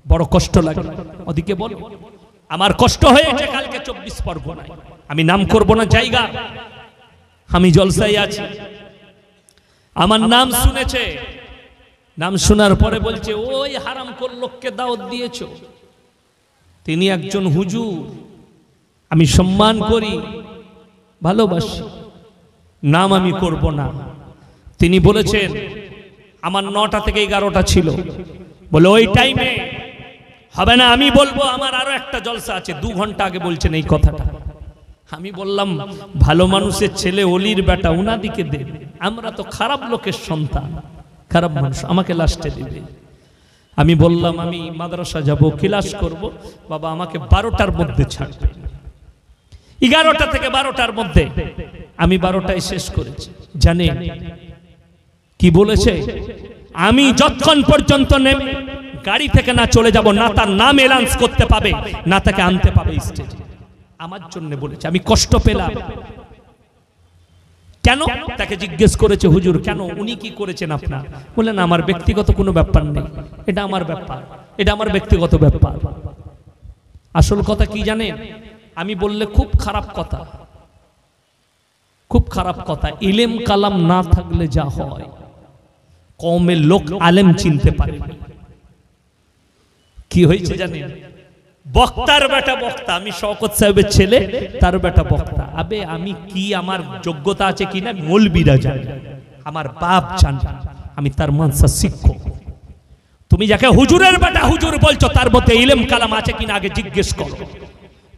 বড় কষ্ট লাগে। ওদিকে বল, আমার কষ্ট হয়েছে কালকে 24 পরগনায়, আমি নাম করব না জায়গা, আমি জলসায় আছি, আমার নাম শুনেছে, নাম শোনার পরে বলছে ওই হারামখোর লোককে দাওয়াত দিয়েছো, তিনি একজন হুজুর, আমি সম্মান করি, ভালোবাসি, নাম আমি করব না। তিনি বলেছেন আমার 9টা থেকে 11টা ছিল, বলে ওই টাইমে হবে না, আমি বলবো আমার আরো একটা জলসা আছে। 2 ঘন্টা আগে বলছেন এই কথাটা। আমি বললাম ভালো মানুষের ছেলে, অলির বেটা, উনাদিকে দে, আমরা তো খারাপ লোকের সন্তান, খারাপ মানুষ, আমাকে লাস্টে দিবে। আমি বললাম আমি মাদ্রাসা যাব, ক্লাস করব, বাবা আমাকে 12টার মধ্যে ছাড়বে। 11টা থেকে 12টার মধ্যে, আমি 12টায় শেষ করেছি। জানেন কি বলেছে? আমি যতক্ষণ পর্যন্ত নেমে গাড়ি থেকে না চলে যাব, না তার নাম এলাউন্স করতে পাবে, না তাকে আনতে পাবে স্টেজে। আমার জন্য বলেছে, আমি কষ্ট পেলাম। কেন? তাকে জিজ্ঞেস করেছে হুজুর কেন, উনি কি করেছেন আপনার? বললেন আমার ব্যক্তিগত কোনো ব্যাপার নেই, এটা আমার ব্যাপার, এটা আমার ব্যক্তিগত ব্যাপার। আসল কথা কি জানেন? আমি বললে খুব খারাপ কথা, খুব খারাপ কথা। ইলেম কালাম না থাকলে যা হয়, কওমের লোক আলেম চিনতে পারে। কি হয়েছে জানেন? বক্তার বেটা বক্তা, আমি শওকত সাহেবের ছেলে, তার বেটা বক্তা। আবে আমি কি, আমার যোগ্যতা আছে কিনা মৌলবীরা জানে, আমার বাপ জানে, আমি তার মানসা শিক্ষক। তুমি যাকে হুজুরের বেটা হুজুর বলছো, তার মধ্যে ইলম কালাম আছে কিনা আগে জিজ্ঞেস করো,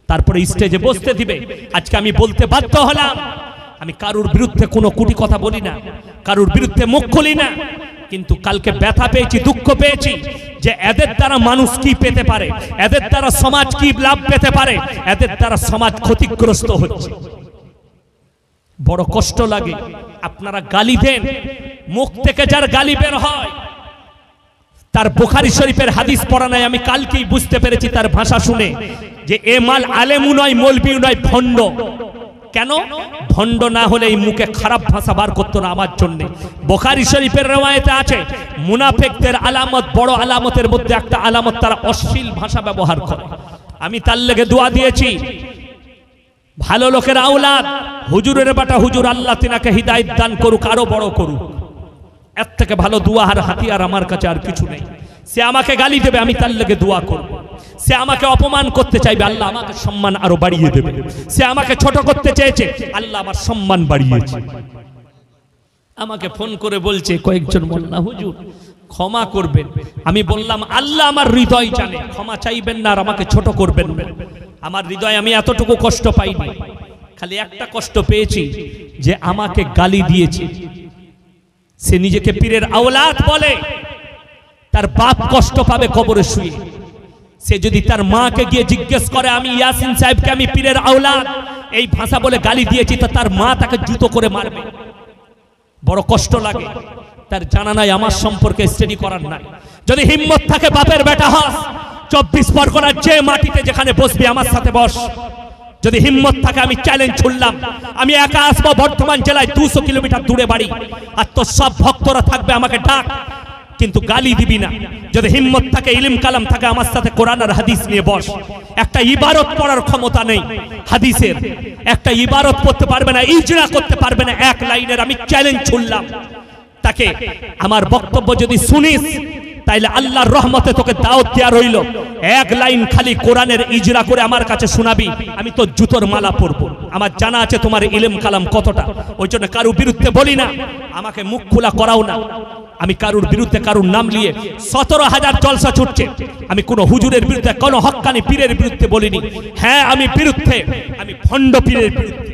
তারপরে স্টেজে বসতে দিবে। আজকে আমি বলতে বাধ্য হলাম, আমি কারুর বিরুদ্ধে কোনো কুটি কথা বলি না, কারুর বিরুদ্ধে মুখ খুলি না, কিন্তু কালকে ব্যথা পেয়েছি, দুঃখ পেয়েছি যে এদের দ্বারা মানুষ কি পেতে পারে, এদের দ্বারা সমাজ কি লাভ পেতে পারে, এদের দ্বারা সমাজ ক্ষতিগ্রস্ত হচ্ছে। বড় কষ্ট লাগে। আপনারা গালি দেন, মুখ থেকে যার গালি বের হয় তার বুখারী শরীফের হাদিস পড়া নাই। আমি কালকেই বুঝতে পেরেছি তার ভাষা শুনে যে এ মাল আলেমও নয়, মৌলবীও নয়, ভণ্ড। কেন? ভণ্ড না হলে এই মুখে খারাপ ভাষা বার করতো না আমার জন্য। বুখারী শরীফের রওয়ায়েতে আছে মুনাফিকদের আলামত, বড় আলামতের মধ্যে একটা আলামত, তারা অশ্লীল ভাষা ব্যবহার করে। আমি তার লেগে দোয়া দিয়েছি, ভালো লোকের আওলাদ, হুজুরের বেটা হুজুর, আল্লাহ তিনাকে হিদায়াত দান করুক, আরো বড় করুক। এর থেকে ভালো দোয়া আর হাতিয়ার আমার কাছে আর কিছু নেই। সে আমাকে গালি দেবে, আমি তার লেগে দোয়া করব। সে আমাকে অপমান করতে চাইবে, আল্লাহ আমাকে সম্মান আরো বাড়িয়ে দেবে। সে আমাকে ছোট করতে চেয়েছে, আল্লাহ আমার সম্মান বাড়িয়েছে। আমাকে ফোন করে বলছে কয়েকজন মোল্লা, হুজুর ক্ষমা করবেন। আমি বললাম আল্লাহ আমার হৃদয় জানে, ক্ষমা চাইবেন না আর আমাকে ছোট করবেন না। আমার হৃদয়, আমি এতটুকু কষ্ট পাইনি, খালি একটা কষ্ট পেয়েছি যে আমাকে গালি দিয়েছে। সে নিজেকে পীরের আওলাদ বলে, তার বাপ কষ্ট পাবে কবরে শুয়ে। সে যদি তার মাকে গিয়ে জিজ্ঞেস করে আমি ইয়াসিন সাহেবকে আমি পীরের আওলাদ এই ভাষা বলে গালি দিয়েছি, তো তার মা তাকে জুতো করে মারবে। বড় কষ্ট লাগে। তার জানা নাই আমার সম্পর্কে স্টাডি করার নাই। যদি হিম্মত থাকে বাপের বেটা হস, 24 পরগনার যে মাটিতে যেখানে বসবি আমার সাথে বস। যদি হিম্মত থাকে আমি চ্যালেঞ্জ ছুড়লাম, আমি একা আসবো বর্ধমান জেলায় 200 কিলোমিটার দূরে বাড়ি, আর তোর সব ভক্তরা থাকবে, আমাকে ডাক, কিন্তু গালি দিবি না। যদি হিম্মত থাকে, ইলম কালাম থাকে, আমার সাথে কোরআন আর হাদিস নিয়ে বস। একটা ইবারত পড়ার ক্ষমতা নেই হাদিসের, একটা ইবারত পড়তে পারবে না, ইজরা করতে পারবে না এক লাইনের। আমি চ্যালেঞ্জ ছুড়লাম তাকে, আমার বক্তব্য যদি শুনিস তাইলে আল্লাহর রহমতে তোকে দাওয়াত দেয়া রইল, এক লাইন খালি কোরআনের ইজরা করে আমার কাছে শোনাবি, আমি তো জুতোর মালা পরবো। আমার জানা আছে তোমার ইলম কালাম কতটা, ওই জন্য কারুর বিরুদ্ধে বলি না, আমাকে মুখ খোলা করাও না। আমি কারুর বিরুদ্ধে কারুর নাম নিয়ে 17,000 জলসা ছুটছে, আমি কোনো হুজুরের বিরুদ্ধে, কোনো হক্কানি পীরের বিরুদ্ধে বলিনি। হ্যাঁ আমি বিরুদ্ধে, আমি ভণ্ড পীরের বিরুদ্ধে,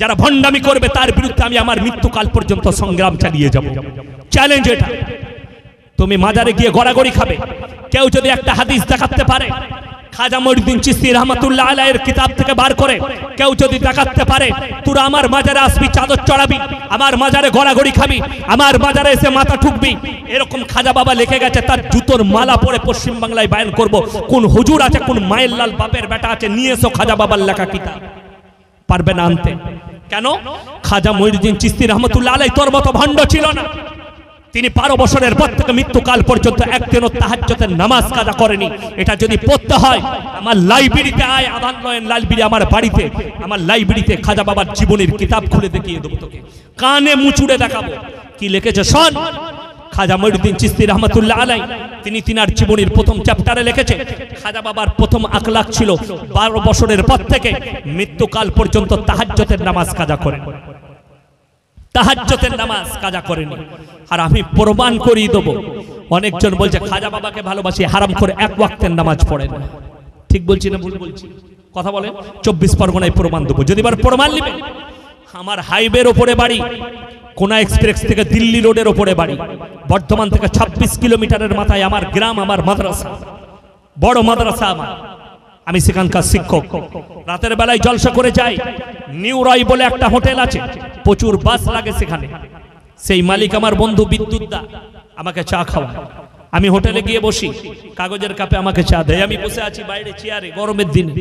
যারা ভণ্ডামি করবে তার বিরুদ্ধে আমি আমার মৃত্যুকাল পর্যন্ত সংগ্রাম চালিয়ে যাব। চ্যালেঞ্জ এটা। তুমি মাজারে গিয়ে গড়াগড়ি খাবে, কেউ যদি একটা হাদিস দেখাতে পারে খাজা মঈনুদ্দিন চিশতি রহমাতুল্লাহ আলাইহির কিতাব থেকে বার করে, কেউ যদি দেখাতে পারে তোরা আমার মাজারে আসবি, চাদর চড়াবি, আমার মাজারে গড়াগড়ি খাবি, আমার মাজারে এসে মাথা ঠুকবি, এরকম খাজা বাবা লিখে গেছে, তার জুতোর মালা পরে পশ্চিম বাংলায় বায়ান করব। কোন হুজুর আছে, কোন মায়ের লাল বাপের বেটা আছে, নিয়ে এসো খাজা বাবার লেখা কিতাব। পারবে না আনতে। কেন? খাজা মঈনুদ্দিন চিশতি রহমাতুল্লাহ আলাইহি তোর মতো ভণ্ড ছিল না। তিনি 12 বছরের পর থেকে মৃত্যুকাল পর্যন্ত একদিনও তাহাজ্জুদের নামাজ কাজা করেনি। এটা যদি পড়তে হয় আমার লাইব্রেরিতে আয়, আদান নয়ন লাইব্রেরি আমার বাড়িতে, আমার লাইব্রেরিতে খাজা বাবার জীবনের কিতাব খুলে দেখিয়ে দেবো তোকে, কানে মুচুড়ে দেখাবো কি লিখেছে শোন। খাজা মঈনুদ্দিন চিশতি রহমাতুল্লাহ আলাইহি তিনি তিনার জীবনের প্রথম চ্যাপ্টারে লিখেছে খাজা বাবার প্রথম আখলাক ছিল 12 বছরের পর থেকে মৃত্যুকাল পর্যন্ত তাহাজ্জুদের নামাজ কাজা করেন, তাহাজ্জুদের নামাজ কাজা করেনি। আর আমি প্রমাণ করিয়ে দেবো, অনেকজন বলছে খাজা বাবাকে ভালোবাসি, হারাম করে এক ওয়াক্তের নামাজ পড়ে না। ঠিক বলছি না ভুল বলছি? কথা বলেন। 24 পরগনায় প্রমাণ দেবো, যদি বার প্রমাণ নেবেন। আমার হাইওয়ের ওপরে বাড়ি, কোনা এক্সপ্রেস থেকে দিল্লি রোডের ওপরে বাড়ি, বর্ধমান থেকে 26 কিলোমিটারের মাথায় আমার গ্রাম, আমার মাদ্রাসা, বড় মাদ্রাসা আমার, আমি সেখানকার শিক্ষক। রাতের বেলায় জলসা করে যাই। নিউ রায় বলে একটা হোটেল আছে, প্রচুর বাস লাগে সেখানে। সেই মালিক আমার বন্ধু বিদ্যুৎ দা, আমাকে চা খাওয়ায়। আমি হোটেলে গিয়ে বসি, কাগজের কাপে আমাকে চা দেয়। আমি বসে আছি বাইরে চেয়ারে, গরমের দিনে।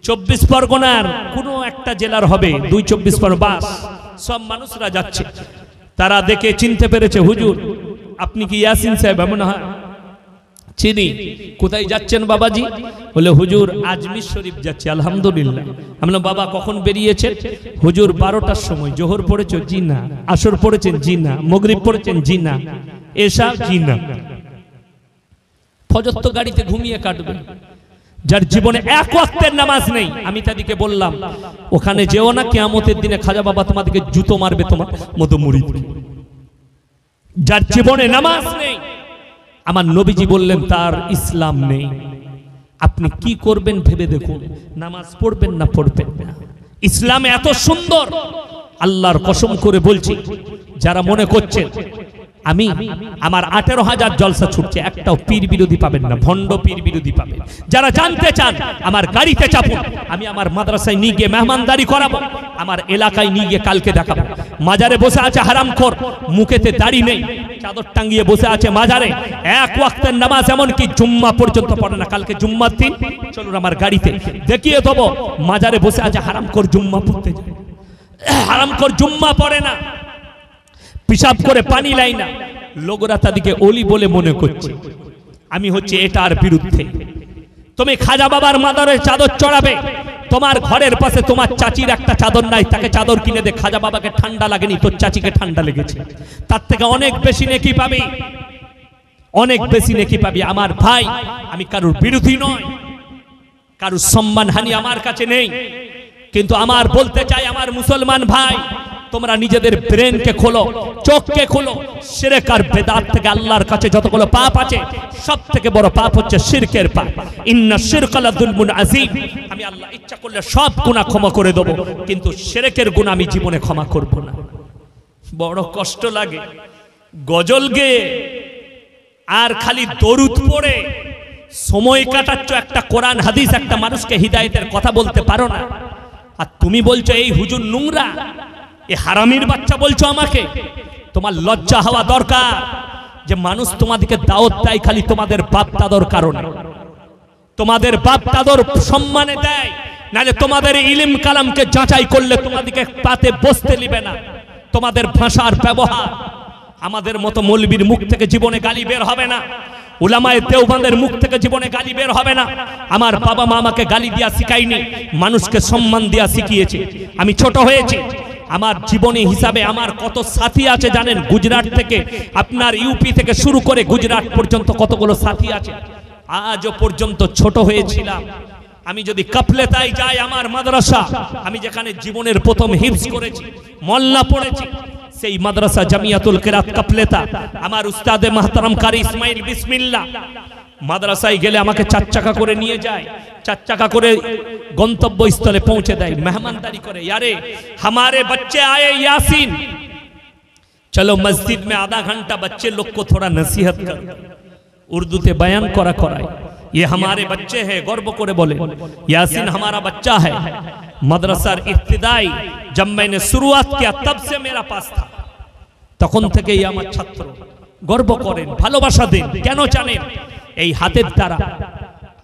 24 পরগনার কোনো একটা জেলার হবে 2-24 পরগনা বাস, সব মানুষরা যাচ্ছে। তারা দেখে চিনতে পেরেছে, হুজুর আপনি কি ইয়াসিন সাহেব? এমন হয় চিনি। কোথায় যাচ্ছেন বাবাজি? বলে হুজুর আজমির শরীফ যাচ্ছি। আলহামদুলিল্লাহ। আমি বললাম বাবা কখন বেরিয়েছেন? হুজুর 12টার সময়। জোহর পড়েছো? জি না। আসর পড়েছেন? জি না। মাগরিব পড়েছেন? জি না। এশা? জি না। ফজর তো গাড়িতে ঘুমিয়ে কাটবে। যার জীবনে এক ওয়াক্তের নামাজ নেই, আমি তাদেরকে বললাম ওখানে যেও না, কিয়ামতের দিনে খাজা বাবা তোমাদেরকে জুতো মারবে তোমার মতো মুরিদ। যার জীবনে নামাজ নেই, আমার নবীজি বললেন তার ইসলাম নেই। আপনি কি করবেন ভেবে দেখুন, নামাজ পড়বেন না পড়বেন না। ইসলাম এত সুন্দর, আল্লাহর কসম করে বলছি, যারা মনে করছেন আমি আমার 18,000 জলসা ছুটছে, একটাও পীর বিরোধী পাবেন না, ভণ্ড পীর বিরোধী পাবেন। যারা জানতে চান আমার গাড়িতে চাপুন, আমি আমার মাদ্রাসায় নিয়ে গিয়ে মেহমানদারি করাবো, আমার এলাকায় নিয়ে গিয়ে কালকে দেখাবো। মাজারে বসে আছে হারামখোর, মুখেতে দাড়ি নেই, চাদর টাঙ্গিয়ে বসে আছে মাজারে, এক ওয়াক্তের নামাজ এমনকি জুম্মা পর্যন্ত পড়ে না। কালকে জুম্মার দিন, চলুন আমার গাড়িতে দেখিয়ে দেবো। মাজারে বসে আছে হারামখোর, জুম্মা পড়তে যায়, হারামখোর জুম্মা পড়ে না, পিশাব করে পানি লাই না। লোকরা তাদেরকে ওলি বলে মনে করছে। আমি হচ্ছে এটার বিরুদ্ধে। তুমি খাজা বাবার মাদারে চাদর চড়াবে, তোমার ঘরের পাশে তোমার চাচির একটা চাদর নাই, তাকে চাদর কিনে দে। খাজা বাবাকে ঠান্ডা লাগেনি, তোর চাচিকে ঠান্ডা লেগেছে, তার থেকে অনেক বেশি নেকি পাবি, অনেক বেশি নেকি পাবি। আমার ভাই, আমি কারুর বিরোধী নয়, কারুর সম্মানহানি আমার কাছে নেই, কিন্তু আমার বলতে চাই আমার মুসলমান ভাই, তোমরা নিজেদের ব্রেনকে খোলো, চোখকে খোলো। শিরক আর বেদাত থেকে আল্লাহর কাছে যতগুলো পাপ আছে, সব থেকে বড় পাপ হচ্ছে শিরকের পাপ। ইন্না শিরকা লাযুলমুন আযীম। আমি আল্লাহ ইচ্ছা করলে সব গুনাহ ক্ষমা করে দেব, কিন্তু শিরকের গুনাহ আমি জীবনে ক্ষমা করব না। বড় কষ্ট লাগে গজল গেয়ে আর খালি দরুদ পড়ে সময় কাটাচ্ছ, একটা কোরআন হাদিস একটা মানুষকে হিদায়েতের কথা বলতে পারো না। আর তুমি বলছো এই হুজুর নোংরা, এ হারামির বাচ্চা বলছো আমাকে। তোমার লজ্জা হওয়া দরকার যে মানুষ তোমাদেরকে দাওয়াত দেয় খালি তোমাদের বাপ দাদর কারণে, তোমাদের বাপ দাদর সম্মানে দেয়, নাহলে তোমাদের ইলম কালামকে যাচাই করলে তোমাদেরকে পাতে বসতে নিবে না। তোমাদের ভাষার ব্যবহার, আমাদের মতো মৌলবীর মুখ থেকে জীবনে গালি বের হবে না, উলামায়ে দেওবন্দের মুখ থেকে জীবনে গালি বের হবে না। আমার বাবা মা আমাকে গালি দিয়া শিখায়নি, মানুষকে সম্মান দিয়া শিখিয়েছে। আমি ছোট হয়েছি, আমার জীবনী হিসাবে আমার কত সাথী আছে জানেন? গুজরাট থেকে আপনার ইউপি থেকে শুরু করে গুজরাট পর্যন্ত কতগুলো সাথী আছে। আজও পর্যন্ত ছোট হয়েছিলাম। আমি যদি কাফলেতায় যাই, আমার মাদ্রাসা, আমি যেখানে জীবনের প্রথম হিফজ করেছি, মোল্লা পড়েছি, সেই মাদ্রাসা জামিয়াতুল কিরাত কাফলেতা, আমার উস্তাদে মাহতারাম কারি ইসমাইল বিসমিল্লাহ। মাদ্রাসায় গেলে আমাকে 4 চাকা করে নিয়ে যায়, 4 চাকা করে গন্তব্যস্থলে পৌঁছে দেয়, মেহমানদারি করে। यारे हमारे बच्चे आए यासीन, चलो मस्जिद में आधा घंटा बच्चे लोग को थोड़ा नसीहत कर, उर्दू ते बयान करा कराए। ये हमारे बच्चे हैं, गर्व करे बोले यासीन हमारा बच्चा है। मदरसार इब्तिदाई जब मैंने शुरुआत किया तब से मेरा पास था, তখন থেকেই আমার ছাত্র। গর্ব করেন, ভালোবাসা দেন। কেন জানেন? এই হাতের দ্বারা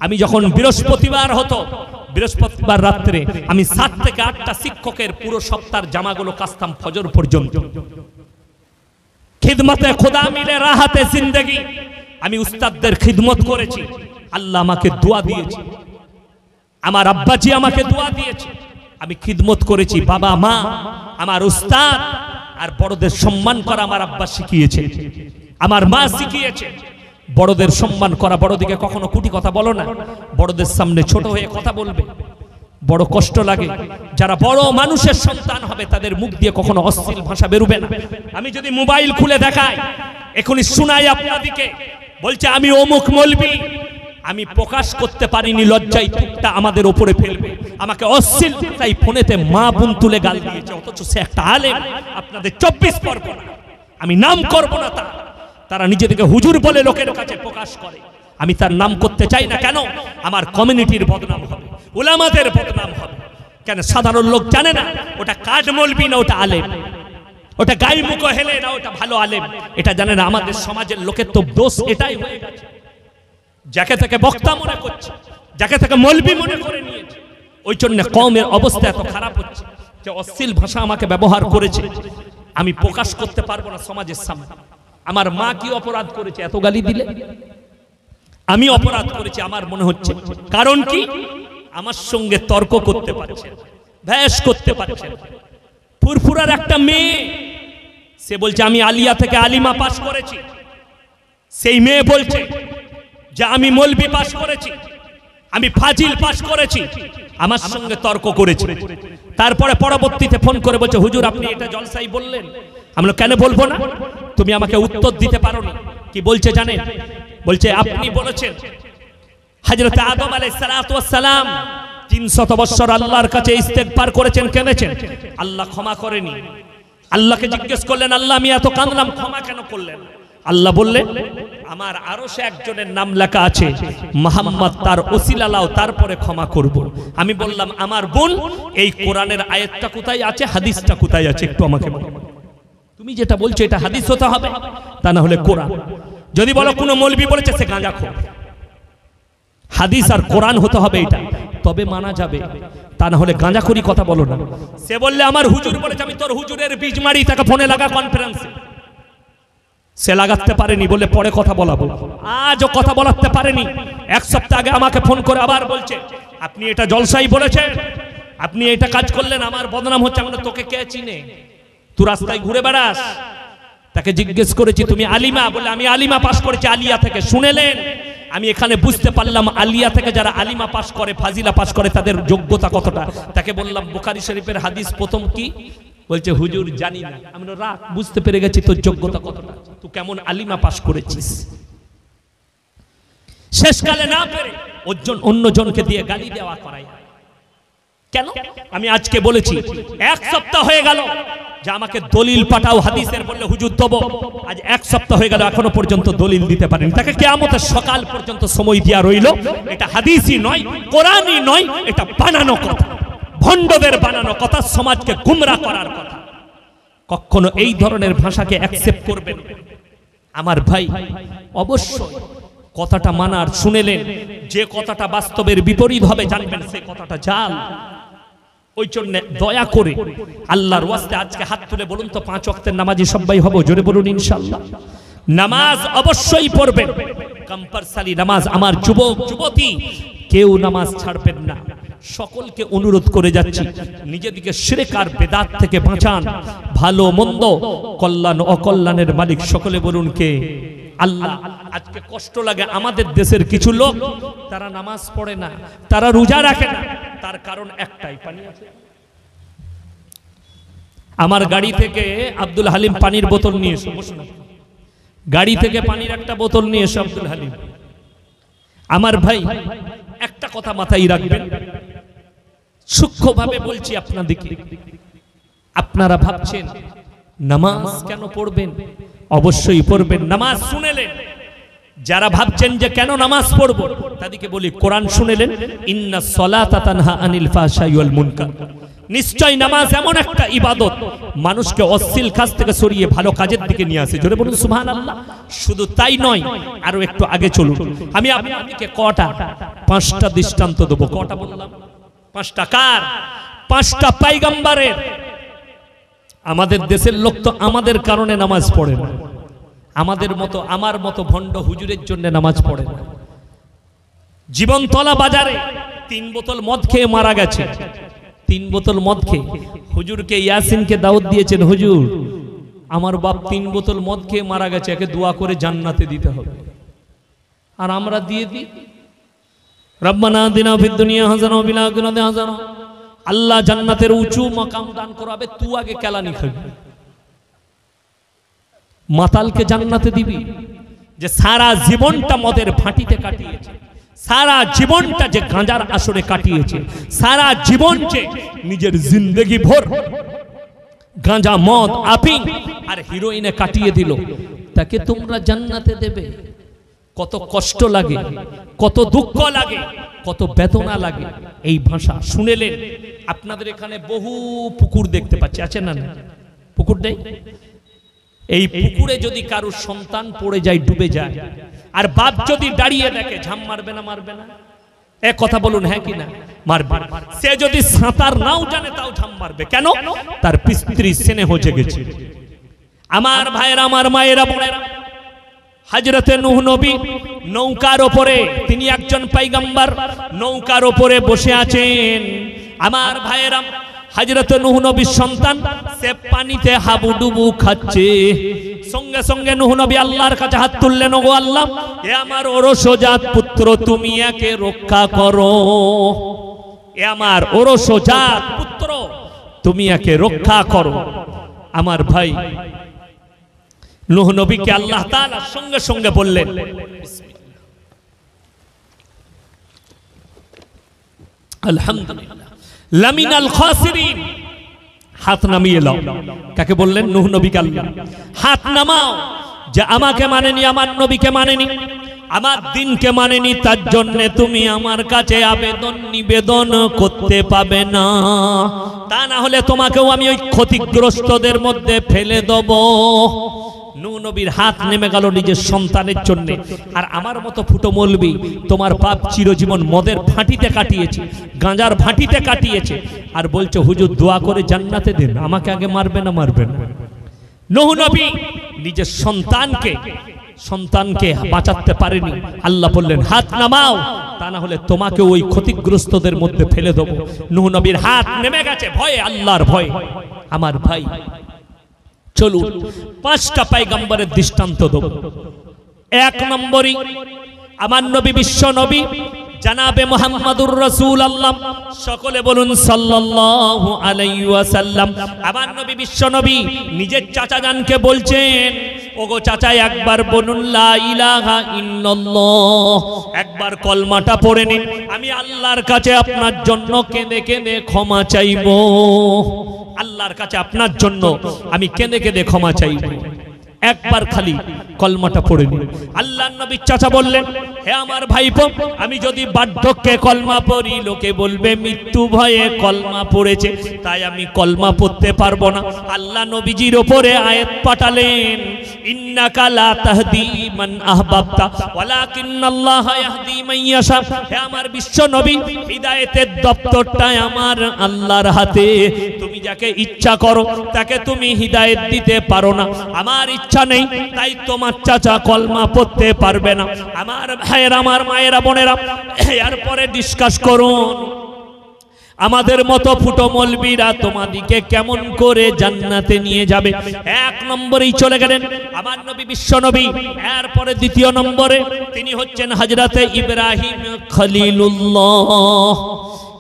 আমি যখন বৃহস্পতিবার হতো, বৃহস্পতিবার রাত্রে আমি 7 থেকে 8টা শিক্ষকের পুরো সপ্তাহের জামাগুলো কাচতাম ফজর পর্যন্ত। খিদমতে খোদা মিলে রাহাতে জিন্দেগি, আমি উস্তাদদের খিদমত করেছি, আল্লাহ আমাকে দোয়া দিয়েছে, আমার আব্বাজি আমাকে দোয়া দিয়েছে, আমি খিদমত করেছি। বাবা মা, আমার উস্তাদ আর বড়দের সম্মান করা আমার আব্বা শিখিয়েছে, আমার মা শিখিয়েছে। বড়দের সম্মান করা, বড়দিকে কখনো কুটি কথা বলো না, বড়দের সামনে ছোট হয়ে কথা বলবে। বড় কষ্ট লাগে, যারা বড় মানুষের সন্তান হবে তাদের মুখ দিয়ে কখনো অশ্লীল ভাষা বেরোবে না। আমি যদি মোবাইল খুলে দেখাই, এখনই শোনাই আপনাদিকে, বলছে আমি অমুক মৌলবি, আমি প্রকাশ করতে পারিনি, লজ্জায় টুকটা আমাদের ওপরে ফেলবে, আমাকে অশ্লীল তাই ফোনেতে মা বোন তুলে গাল দিয়েছে, অথচ সে একটা আলেম, আপনাদের 24 পরগনা, আমি নাম করব না, তারা নিজেদেরকে হুজুর বলে লোকের কাছে প্রকাশ করে, আমি তার নাম করতে চাই না। কেন? আমার কমিউনিটির বদনাম হবে, উলামাদের বদনাম হবে। কেন? সাধারণ লোক জানে না ওটা কাজ মৌলবি না ওটা আলেম, ওটা গায়ে মুখ হেলে না ওটা ভালো আলেম, এটা জানে না। আমাদের সমাজের লোকের তো দোষ এটাই হয়ে গেছে, যাকে তাকে বক্তা মনে করছে, যাকে তাকে মৌলবি মনে করে নিয়েছে। ওই জন্য কওমের অবস্থা এত খারাপ হচ্ছে যে অশ্লীল ভাষা আমাকে ব্যবহার করেছে, আমি প্রকাশ করতে পারবো না সমাজের সামনে। আমার মা কি অপরাধ করেছে এত গালি দিলে? আমি অপরাধ করেছি আমার মনে হচ্ছে। কারণ কি? আমার সঙ্গে তর্ক করতে পারছে, ভ্যাস করতে পারছে। ফুরফুরার একটা মেয়ে, সে বলছে আমি আলিয়া থেকে আলিমা পাস করেছি, সেই মেয়ে বলছে যে আমি মৌলবি পাস করেছি, আমি ফাজিল পাস করেছি, আমার সঙ্গে তর্ক করেছে। তারপরে পরবর্তীতে ফোন করে বলছে হুজুর আপনি এটা জলসাই বললেন। আমরা কেন বলবো না? তুমি আমাকে উত্তর দিতে পারোনি। কি বলছে জানেন? বলছে আপনি বলেছেন হযরত আদম আলাইহিস সালাতু ওয়াস সালাম 300 বছর আল্লাহর কাছে ইস্তেগফার করেছেন, কেঁদেছেন, আল্লাহ ক্ষমা করেনি। আল্লাহকে জিজ্ঞেস করলেন আল্লাহ আমি এত কাঁদলাম, ক্ষমা কেন করলেন? আল্লাহ বললেন আমার আরশে একজনের নাম লেখা আছে মুহাম্মদ, তার ওসিলা লাও, তারপরে ক্ষমা করব। আমি বললাম আমার বোন এই কোরআনের আয়াতটা কোথায় আছে, হাদিসটা কোথায় আছে, একটু আমাকে বলো। তুমি যেটা বলছো এটা হাদিস হতে হবে, তা না হলে কোরআন। যদি বলো কোনো মৌলবি বলেছে সে গাঁজাখোর, হাদিস আর কোরআন হতে হবে এটা, তবে মানা যাবে, তা না হলে গাঁজাখুরি কথা বলো না। সে বললে আমার হুজুর বলেছে, আমি তোর হুজুরের বীজ মারি, তাকে ফোনে লাগা কনফারেন্সে। সে লাগাতে পারেনি বলে পরে কথা বলাবো, আজও কথা বলাতে পারেনি। 1 সপ্তাহ আগে আমাকে ফোন করে আবার বলছে আপনি এটা জলসাই বলেছেন, আপনি এটা কাজ করলেন, আমার বদনাম হচ্ছে। আমরা তোকে কে চিনে? তুই রাস্তায় ঘুরে বেড়াস। তাকে জিজ্ঞেস করেছি তুমি আলিমা? বলে আমি আলিমা পাস করেছি আলিয়া থেকে। শুনেলেন? আমি এখানে বুঝতে পারলাম আলিয়া থেকে যারা আলিমা পাস করে, ফাজিলা পাস করে, তাদের যোগ্যতা কতটা। তাকে বললাম বুখারী শরীফের হাদিস প্রথম কি? বলছে হুজুর জানি না। আমি রাখ, বুঝতে পেরে গেছি তোর যোগ্যতা কতটা, তুই কেমন আলিমা পাস করেছিস। শেষকালে না পেরে অন্যজনকে দিয়ে গালি দেওয়া করায়। কেন? আমি আজকে বলেছি 1 সপ্তাহ হয়ে গেল যে আমাকে দলিল পাঠাও হাদিসের, বললে হুজুর দেবো। আজ 1 সপ্তাহ হয়ে গেল এখনো পর্যন্ত দলিল দিতে পারেনি। তাকে কিয়ামতের সকাল পর্যন্ত সময় দেওয়া রইল। এটা হাদিসই নয়, কোরআনই নয়, এটা বানানো কথা, ভণ্ডদের বানানো কথা, সমাজকে গুমরাহ করার কথা। কখনো এই ধরনের ভাষাকে অ্যাকসেপ্ট করবেন আমার ভাই। অবশ্যই কথাটা মানার, শুনেলেন যে কথাটা বাস্তবের বিপরীত হবে জানবেন সে কথাটা জাল। ওই জন্য দয়া করে আল্লাহর ওয়াস্তে আজকে হাত তুলে বলুন তো 5 ওয়াক্তের নামাজি সবাই হব? জোরে বলুন ইনশাআল্লাহ। নামাজ অবশ্যই পড়বেন, কম্পালসারি নামাজ। আমার যুবক যুবতী কেউ নামাজ ছাড়বেন না। সকলকে অনুরোধ করে যাচ্ছি নিজেদিকে শিরক আর বেদাত থেকে বাঁচান। ভালো মন্দ, কল্যাণ অকল্যাণের মালিক সকলে বলুন কে? আল্লাহ। আজকে কষ্ট লাগে আমাদের দেশের কিছু লোক, তারা নামাজ পড়ে না, তারা রোজা রাখে না। তার কারণ একটাই, পানি আছে। আমার গাড়ি থেকে আব্দুল হালিম পানির বোতল নিয়ে এসো, গাড়ি থেকে পানির একটা বোতল নিয়ে এসো আব্দুল হালিম। আমার ভাই একটা কথা মাথায় রাখবেন, সূক্ষ্মভাবে বলছি আপনাদেরকে। আপনারা ভাবছেন নামাজ কেন পড়বেন? অবশ্যই পড়বেন। নামাজ শুনেলেন? যারা ভাবছেন যে কেন নামাজ পড়ব তাদেরকে বলি কোরআন শুনেলেন? ইন্নাস সালাতা তানহা আনিল ফাহশাই ওয়াল মুনকার। নিশ্চয় নামাজ এমন একটা ইবাদত মানুষকে অশ্লীল কাজ থেকে সরিয়ে ভালো কাজের দিকে নিয়ে আসে। জোরে বলুন সুবহানাল্লাহ। শুধু তাই নয়, আরো একটু আগে চলুন। আমি আপনাদেরকে কটা 5টা দৃষ্টান্ত দেব। কটা বললাম? 5টা। কার? 5টা পয়গম্বরের। আমাদের দেশের লোক তো আমাদের কারণে নামাজ পড়ে না। আমাদের মতো আমার মতো ভণ্ড হুজুরের জন্য নামাজ পড়ে না। জীবনতলা বাজারে 3 বোতল মদ খেয়ে মারা গেছে, 3 বোতল মদ খেয়ে। হুজুরকে ইয়াসিনকে দাওয়াত দিয়েছেন, হুজুর আমার বাপ 3 বোতল মদ খেয়ে মারা গেছে, একে দোয়া করে জান্নাতে দিতে হবে। আর আমরা দিয়ে দিই রব্বানা আতিনা ফিদ দুনিয়া হাসানা ওয়া ফিল আখিরাতি হাসানা, আল্লাহ জান্নাতের উঁচু মাকাম দান করাবে, তুই আগে কেলানি খাবি। মাতালকে জান্নাতে দিবি যে সারা জীবনটা মদের ভাটিতে কাটিয়েছে, সারা জীবনটা যে গাঁজার আসরে কাটিয়েছে, সারা জীবন যে নিজের জিন্দেগি ভর গাঁজা মদ আফিং আর হিরোইনে কাটিয়ে দিল, তাকে তোমরা জান্নাতে দেবে? কত কষ্ট লাগে, কত দুঃখ লাগে, কত বেদনা লাগে। এই ভাষা শুনেলেন। আপনাদের এখানে বহু পুকুর দেখতে পাচ্ছি, আছে না? পুকুর নেই? এই পুকুরে যদি কারো সন্তান পড়ে যায়, ডুবে যায়, আর বাপ যদি দাঁড়িয়ে দেখে, ঝাম মারবে না? মারবে না? এক কথা বলুন, হ্যাঁ কি না? মারবে। সে যদি সাঁতার নাও জানে তাও ঝাম মারবে। কেন? তার স্ত্রী স্নেহ জেগেছে। আমার ভাইয়েরা, আমার মায়েরা, বোনেরা, হযরতে নূহ নবী নৌকার ওপরে, তিনি একজন পয়গম্বর, নৌকার ওপরে বসে আছেন। আমার ভাইয়েরা, হযরতে নূহ নবীর সন্তান সে পানিতে হাবুডুবু খাচ্ছে। সঙ্গে সঙ্গে নূহ নবী আল্লাহর কাছে হাত তুললেন, ওগো আল্লাহ, এ আমার ওরসজাত পুত্র, তুমি একে রক্ষা করো। এ আমার ওরসজাত পুত্র, তুমি একে রক্ষা করো। আমার ভাই, নূহ নবীকে আল্লাহ তাআলা সঙ্গে সঙ্গে বললেন, আলহামদুলিল্লাহ লামিনাল খাসিরিন, হাত নামিয়ে নাও। কাকে বললেন? নূহ নবীকে আল্লাহ। হাত নামাও, যে আমাকে মানেনি, আমার নবীকে মানেনি, আমার দিনকে মানেনি, তার জন্য তুমি আমার কাছে আবেদন নিবেদন করতে পাবে না। তা না হলে তোমাকেও আমি ওই ক্ষতিগ্রস্তদের মধ্যে ফেলে দেব। নূহ নবীর হাত নেমে গেল নিজের সন্তানের জন্য। আর আমার মতো ফুটো মৌলবি, তোমার বাপ চিরজীবন মদের ভাটিতে কাটিয়েছে, গাঁজার ভাটিতে কাটিয়েছে, আর বলছে হুজুর দোয়া করে জান্নাতে দেন, আমাকে আগে মারবে না? মারবে না। নূহ নবী নিজের সন্তানকে বাঁচাতে পারেনি। আল্লাহ বললেন হাত নামাও, তা না হলে তোমাকে ওই ক্ষতিগ্রস্তদের মধ্যে ফেলে দেবো। নূহ নবীর হাত নেমে গেছে ভয়ে, আল্লাহর ভয়ে। আমার ভাই, চলুন 5টা পয়গম্বরের দৃষ্টান্ত দেব। 1 নম্বরই আমার নবী, বিশ্ব নবী জানাবে মুহাম্মাদুর রাসূলুল্লাহ, সকলে বলুন সাল্লাল্লাহু আলাইহি ওয়াসাল্লাম। আমার নবী, বিশ্ব নবী নিজের চাচা জানকে বলছেন, ওগো চাচা, একবার বলুন লা ইলাহা ইল্লাল্লাহ, একবার কলমাটা পড়ে নিন, আমি আল্লাহর কাছে আপনার জন্য কেঁদে কেঁদে ক্ষমা চাইবো। আল্লাহর কাছে আপনার জন্য আমি কেঁদে কেঁদে ক্ষমা চাইবো। একবার খালি কলমাটা পড়ে নিন। আল্লাহর নবী চাচা বললেন, হে আমার ভাইপো, আমি যদি বার্ধক্যে কলমা পড়ি, লোকে বলবে মৃত্যু ভয়ে কলমা পড়েছে, তাই আমি কলমা পড়তে পারবো না। আল্লাহ নবীজির ওপরে আয়াত পাঠালেন, ইন্নাকা লা তাহদি মান আহবাবতা ওয়ালাকিন্নাল্লাহা ইয়াহদি মান ইয়াশা। হে আমার বিশ্ব নবী, হিদায়াতের দপ্তরটা আমার আল্লাহর হাতে। তুমি যাকে ইচ্ছা করো তাকে তুমি হিদায়াত দিতে পারো না। আমার ইচ্ছা নেই, তাই তোমার চাচা কলমা পড়তে পারবে না। আমার ভাইয়েরা, আমার মায়েরা, বোনেরা, এরপরে ডিসকাস করুন, আমাদের মতো ফুটো মৌলবীরা তোমাদিকে কেমন করে জান্নাতে নিয়ে যাবে। 1 নম্বরেই চলে গেলেন আমার নবী, বিশ্ব নবী। এরপরে 2 নম্বরে তিনি হচ্ছেন হযরতে ইব্রাহিম খলিলুল্লাহ।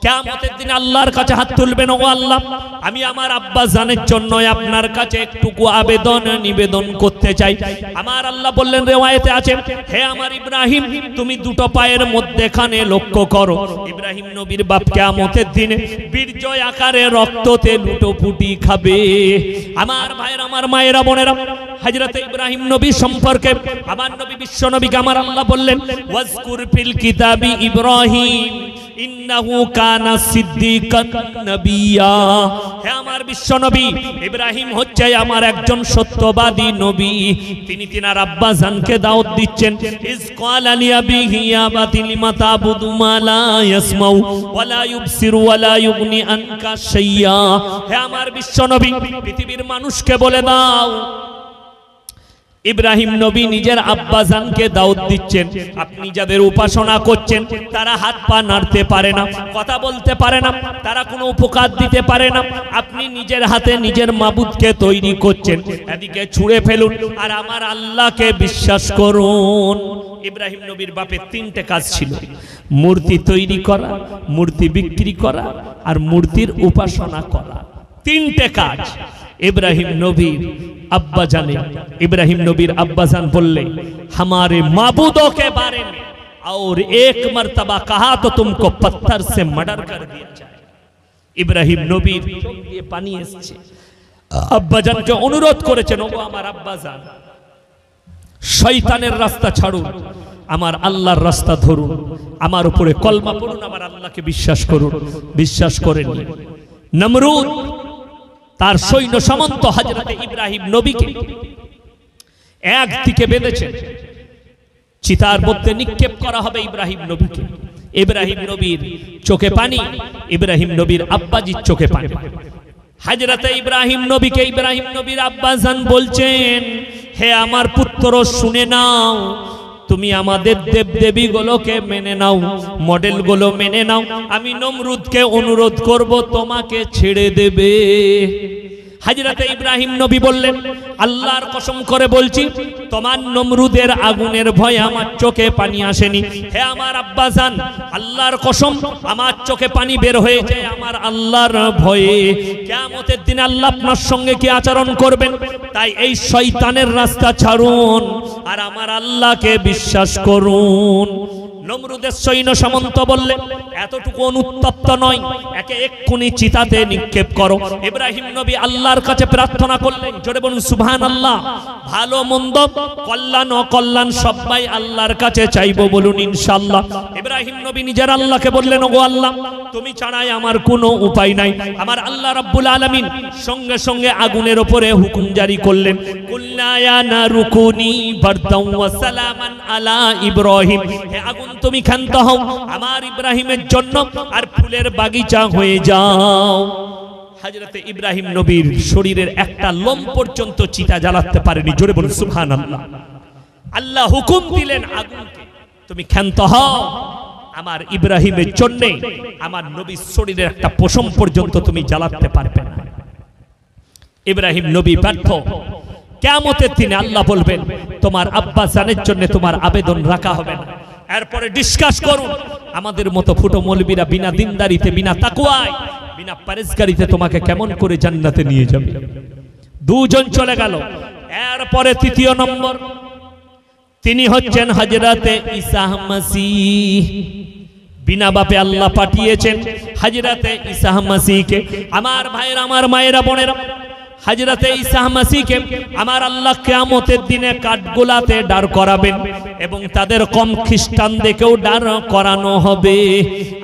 কিয়ামতের দিন আল্লাহর কাছে হাত তুলবেন, ও আল্লাহ, আমি আমার আব্বা জানের জন্য আপনার কাছে একটুকু আবেদন নিবেদন করতে চাই। আমার আল্লাহ বললেন, রিওয়ায়েতে আছে, হে আমার ইব্রাহিম, তুমি 2টো পায়ের মধ্যেখানে লক্ষ্য করো। ইব্রাহিম নবীর বাপ কিয়ামতের দিনে বীর্য আকারে রক্ততে লুটোপুটি খাবে। আমার ভাইয়েরা, আমার মায়েরা, বোনেরা, হযরতে ইব্রাহিম নবী সম্পর্কে আমার নবী, বিশ্ব নবীকে আমার আল্লাহ বললেন, ওয়াজকুর ফিল কিতাবি ইব্রাহিম ইন্নাহু কানা সিদ্দিকান নবিয়্যা। হে আমার বিশ্ব নবী, ইব্রাহিম হচ্ছে আমার একজন সত্যবাদী নবী। তিনি তিনার আব্বা জানকে দাওয়াত দিচ্ছেন, ইজ ক্বালা লিআবিহি ইয়া আবাতি লিমা তা'বুদু মা লা ইয়াসমাউ ওয়া লা ইউবসিরু ওয়া লা ইউগনি আনকা শাইয়্যা। হে আমার বিশ্ব নবী, পৃথিবীর মানুষকে বলে দাও, ইব্রাহিম নবী নিজের আব্বাজানকে দাওয়াত দিচ্ছেন, আপনি যাদের উপাসনা করছেন তারা হাত পা নাড়তে পারে না, কথা বলতে পারে না, তারা কোনো উপকার দিতে পারে না, আপনি নিজের হাতে নিজের মাবুদকে তৈরি করছেন, এদিকে ছুঁড়ে ফেলুন আর আমার আল্লাহকে বিশ্বাস করুন। ইব্রাহিম নবীর বাপের তিনটে কাজ ছিল, মূর্তি তৈরি করা, মূর্তি বিক্রি করা আর মূর্তির উপাসনা করা, তিনটে কাজ। इब्राहिम नबी अब्बा जाने, इब्राहिम नबीर अब्बा जान बोले हमारे माबूदों के बारे में और एक मर्तबा कहा तो तुमको पत्थर से मर्डर कर दिया जाए। इब्राहिम नबीर ये पानी एসেছে, अब्बा जान के अनुरोध করেছেন, ওগো আমার আব্বা জান, শয়তানের রাস্তা ছাড়ুন, আমার আল্লাহর রাস্তা ধরুন, আমার উপরে কলমা পড়ুন, আমার আল্লাহকে বিশ্বাস করুন। বিশ্বাস করেন নমরুদ তার সৈন্য সামন্ত হযরত ইব্রাহিম নবীকে একদিকে বেঁধেছেন, চিতার মধ্যে নিক্ষেপ করা হবে ইব্রাহিম নবীকে। ইব্রাহিম নবীর চোখে পানি, ইব্রাহিম নবীর আব্বাজির চোখে পানি। হযরত ইব্রাহিম নবীকে ইব্রাহিম নবীর আব্বা জান বলছেন, হে আমার পুত্র শুনে নাও, তুমি আমাদের দেবদেবীগুলোকে মেনে নাও, মডেলগুলো মেনে নাও, আমি নমরুদকে অনুরোধ করব তোমাকে ছেড়ে দেবে। হযরত ইব্রাহিম নবী বললেন, আল্লাহর কসম করে বলছি তোমার নমরুদের আগুনের ভয়ে আমার চোখে পানি আসেনি। হে আমার আব্বা জান, আল্লাহর কসম আমার চোখে পানি বের হয়েছে আমার আল্লাহর ভয়ে। কিয়ামতের দিন আল্লাহ আপনার সঙ্গে কি আচরণ করবেন, তাই এই শয়তানের রাস্তা ছাড়ুন আর আমার আল্লাহকে বিশ্বাস করুন। নমরুদের সৈন্য সামন্ত বললে, এতটুকু অনুতপ্ত নয়, একে এক্ষুনি চিতাতে নিক্ষেপ করো। ইব্রাহিম নবী আল্লাহর কাছে প্রার্থনা করলেন, জোরে বলুন সুবহানাল্লাহ। ভালো মন্দ, কল্যাণ অকল্যাণ সবাই আল্লাহর কাছে চাইবো, বলুন ইনশাআল্লাহ। ইব্রাহিম নবী নিজের আল্লাহকে বললেন, ওগো আল্লাহ, তুমি ছাড়াই আমার কোনো উপায় নাই। আমার আল্লাহ রাব্বুল আলামিন সঙ্গে সঙ্গে আগুনের উপরে হুকুম জারি করলেন, কুল্লা ইয়া নারু কুনি বারদাও ওয়া সালামান আলা ইব্রাহিম, হে আগুন তুমি ক্ষান্ত হও আমার ইব্রাহিমের জন্য আর ফুলের বাগিচা হয়ে যাও। হযরত ইব্রাহিম নবীর শরীরের একটা লোম পর্যন্ত চিতা জ্বালাতে পারেনি, জোরে বলুন সুবহানাল্লাহ। আল্লাহ হুকুম দিলেন আগুনকে, তুমি ক্ষান্ত হও আমার ইব্রাহিমের জন্য, আমার নবীর শরীরের একটা পশম পর্যন্ত তুমি জ্বালাতে পারবে না। ইব্রাহিম নবী ব্যর্থ। কিয়ামতের দিনে আল্লাহ বলবেন, তোমার আব্বা জানের জন্য তোমার আবেদন রাখা হবে না। এরপরে ডিসকাস করুন, আমাদের মতো ফুটো মৌলবীরা বিনা দিনদারিতে, বিনা তাকওয়ায়, বিনা পরেজগারিতে তোমাকে কেমন করে জান্নাতে নিয়ে যাবে। দুজন চলে গেল। এরপরে তৃতীয় নম্বর, তিনি হচ্ছেন হযরতে ঈসা মাসীহ। বিনা বাপে আল্লাহ পাঠিয়েছেন হযরতে ঈসা মাসীহকে। আমার ভাইয়েরা, আমার মায়েরা, বোনেরা, হযরতে ঈসা মাসীহকে আমার আল্লাহ কিয়ামতের দিনে কাঠগোলাতে দাঁড় করাবেন এবং তাদের কম খ্রিস্টানদেরকেও দাঁড় করানো হবে।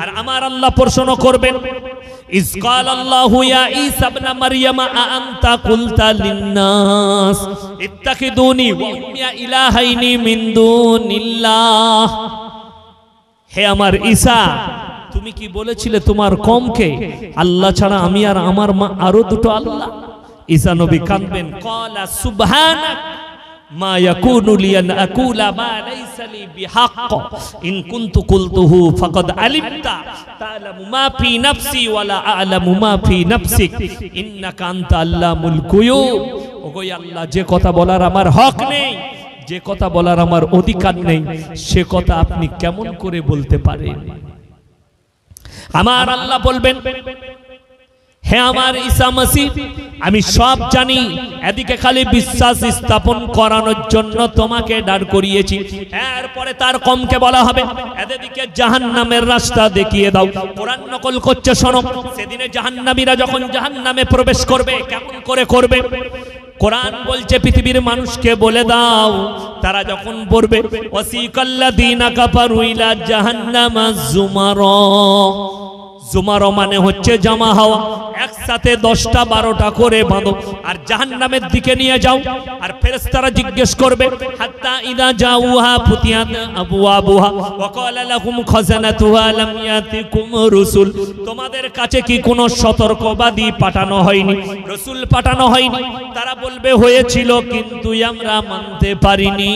আর আমার আল্লাহ প্রশ্ন করবেন, ইয ক্বাল আল্লাহু ইয়া ঈসা ইবনে মারইয়াম আ আনতা কুলতা লিন-নাস ইত্তাখিদুনি ওয়া উম্মিয়া ইলাহাইনি মিন দুনিল্লাহ, হে আমার ঈসা, তুমি কি বলেছিলে তোমার কওমকে আল্লাহ ছাড়া আমি আর আমার মা আরো দুটো আল্লাহ? ঈসা নবী কাঁদবেন, ক্বালা সুবহানাক মা ইয়াকুনু লি আন আকুলা মা লাইসা লি বিহাক্ক ইন কুনতু কুলতুহু ফাকাদ আলিমতা তা'লামু মা ফি নাফসি ওয়া লা আ'লামু মা ফি নাফসিক ইন্নাকা আনতা আল্লামুল গুয়ুব। ওগো আল্লাহ, যে কথা বলার আমার হক নেই, যে কথা বলার আমার অধিকার নেই, সে কথা আপনি কেমন করে বলতে পারেন? আমার আল্লাহ বলবেন, হে আমার ঈসা মাসীহ, আমি সব জানি, এদিকে খালি বিশ্বাস স্থাপন করানোর জন্য তোমাকে দাঁড় করিয়েছি। এরপরে তার কমকে বলা হবে, এদিকে জাহান্নামের রাস্তা দেখিয়ে দাও। কোরআন নকল করছে, শোনো। সেদিনে জাহান্নামীরা যখন জাহান্নামে প্রবেশ করবে, কেমন করে করবে? কোরআন বলছে, পৃথিবীর মানুষকে বলে দাও, তারা যখন পড়বে, ওয়াসিকাল্লাযীনা কাফারু ইলা জাহান্নামা যুমারা। জুমারো মানে হচ্ছে জমা হওয়া। একসাথে 10টা 12টা করে বাঁধো আর জাহান্নামের দিকে নিয়ে যাও। আর ফেরেশতারা জিজ্ঞেস করবে হাত্তা ইদা জাউহা ফুতিয়াত আবওয়াবুহা ওয়া ক্বালা লাহুম খাজানাতুহা লাম ইয়াতিকুম রাসূল, তোমাদের কাছে কি কোনো সতর্কবাদী পাঠানো হয়নি, রাসূল পাঠানো হয়নি? তারা বলবে হয়েছিল কিন্তু আমরা মানতে পারিনি।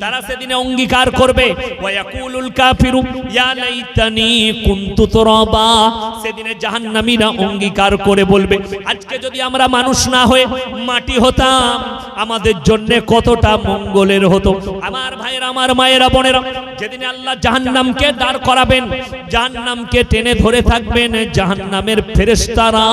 তারা সেদিনে অঙ্গীকার করবে ওয়া ইয়াকুলুল কাফিরু ইয়া লাইতানি কুনতু তুরাবা, সেদিনে জাহান্নামীরা অঙ্গীকার করে বলবে আজকে যদি আমরা মানুষ না হয়ে মাটি হতাম আমাদের জন্য কতটা মঙ্গলের হতো। আমার ভাইরা, আমার মায়েরা, বোনেরা, যেদিন আল্লাহ জাহান্নামকে দাঁড় করাবেন, জাহান্নামকে টেনে ধরে থাকবেন জাহান্নামের ফেরেশতারা,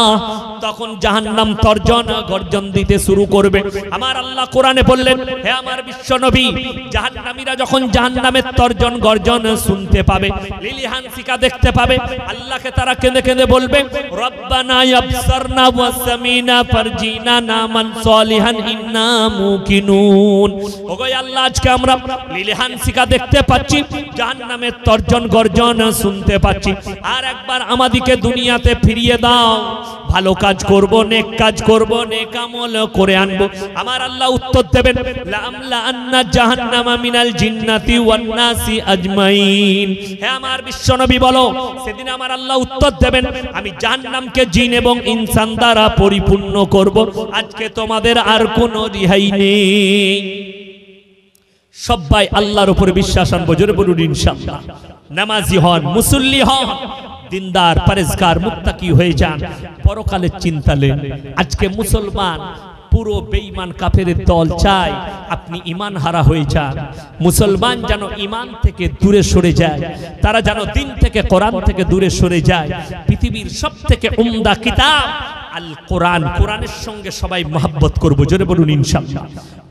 তখন জাহান্নাম তর্জন গর্জন দিতে শুরু করবে। আমার আল্লাহ কোরআনে বললেন, হে আমার বিশ্ব নবী, জাহান্নামীরা যখন জাহান্নামের তর্জন গর্জন শুনতে পাবে, লিলিহানসিকা দেখতে পাবে, আল্লাহকে তারা কেঁদে কেঁদে বলবে রব্বানা ইয়াবসারনা ওয়া সামিনা ফারজিনা নামান সালিহান ইন্না মুকিনুন। ওগো আল্লাহ, আজকে আমরা লিলিহানসিকা দেখতে পাচ্ছি, জাহান্নামের তর্জন গর্জন শুনতে পাচ্ছি, আর একবার আমাদিকে দুনিয়াতে ফিরিয়ে দাও, ভালো কাজ করব, নেক কাজ করব, নেক আমল করে আনব। আমার আল্লাহ উত্তর দেবেন লামলা আন্না জাহান্নামা মিনাল জিন্নাতি ওয়ান নাসি আজমাইন। হে আমার বিশ্বনবী বলো, সেদিন আমার আল্লাহ উত্তর দেবেন আমি জাহান্নামকে জিন এবং ইনসান দ্বারা পরিপূর্ণ করব, আজকে তোমাদের আর কোনো রিহাই নেই। সবাই আল্লাহর উপরে বিশ্বাস আনবো, জোরে বলুন ইনশাআল্লাহ। নামাজি হন, মুসল্লি হন, দিনদার পরেজগার মুত্তাকি হয়ে যান, পরকালের চিন্তা নেন। আজকে মুসলমান পুরো বেঈমান কাফেরের দল চায় আপনি ঈমান হারা হয়ে যান। মুসলমান যেন ঈমান থেকে দূরে সরে যায়, তারা যেন দিন থেকে, কোরআন থেকে দূরে সরে যায়। পৃথিবীর সবথেকে উমদা কিতাব আল কোরআন, কোরআনের সঙ্গে সবাই মহব্বত করব, জোরে বলুন ইনশাআল্লাহ।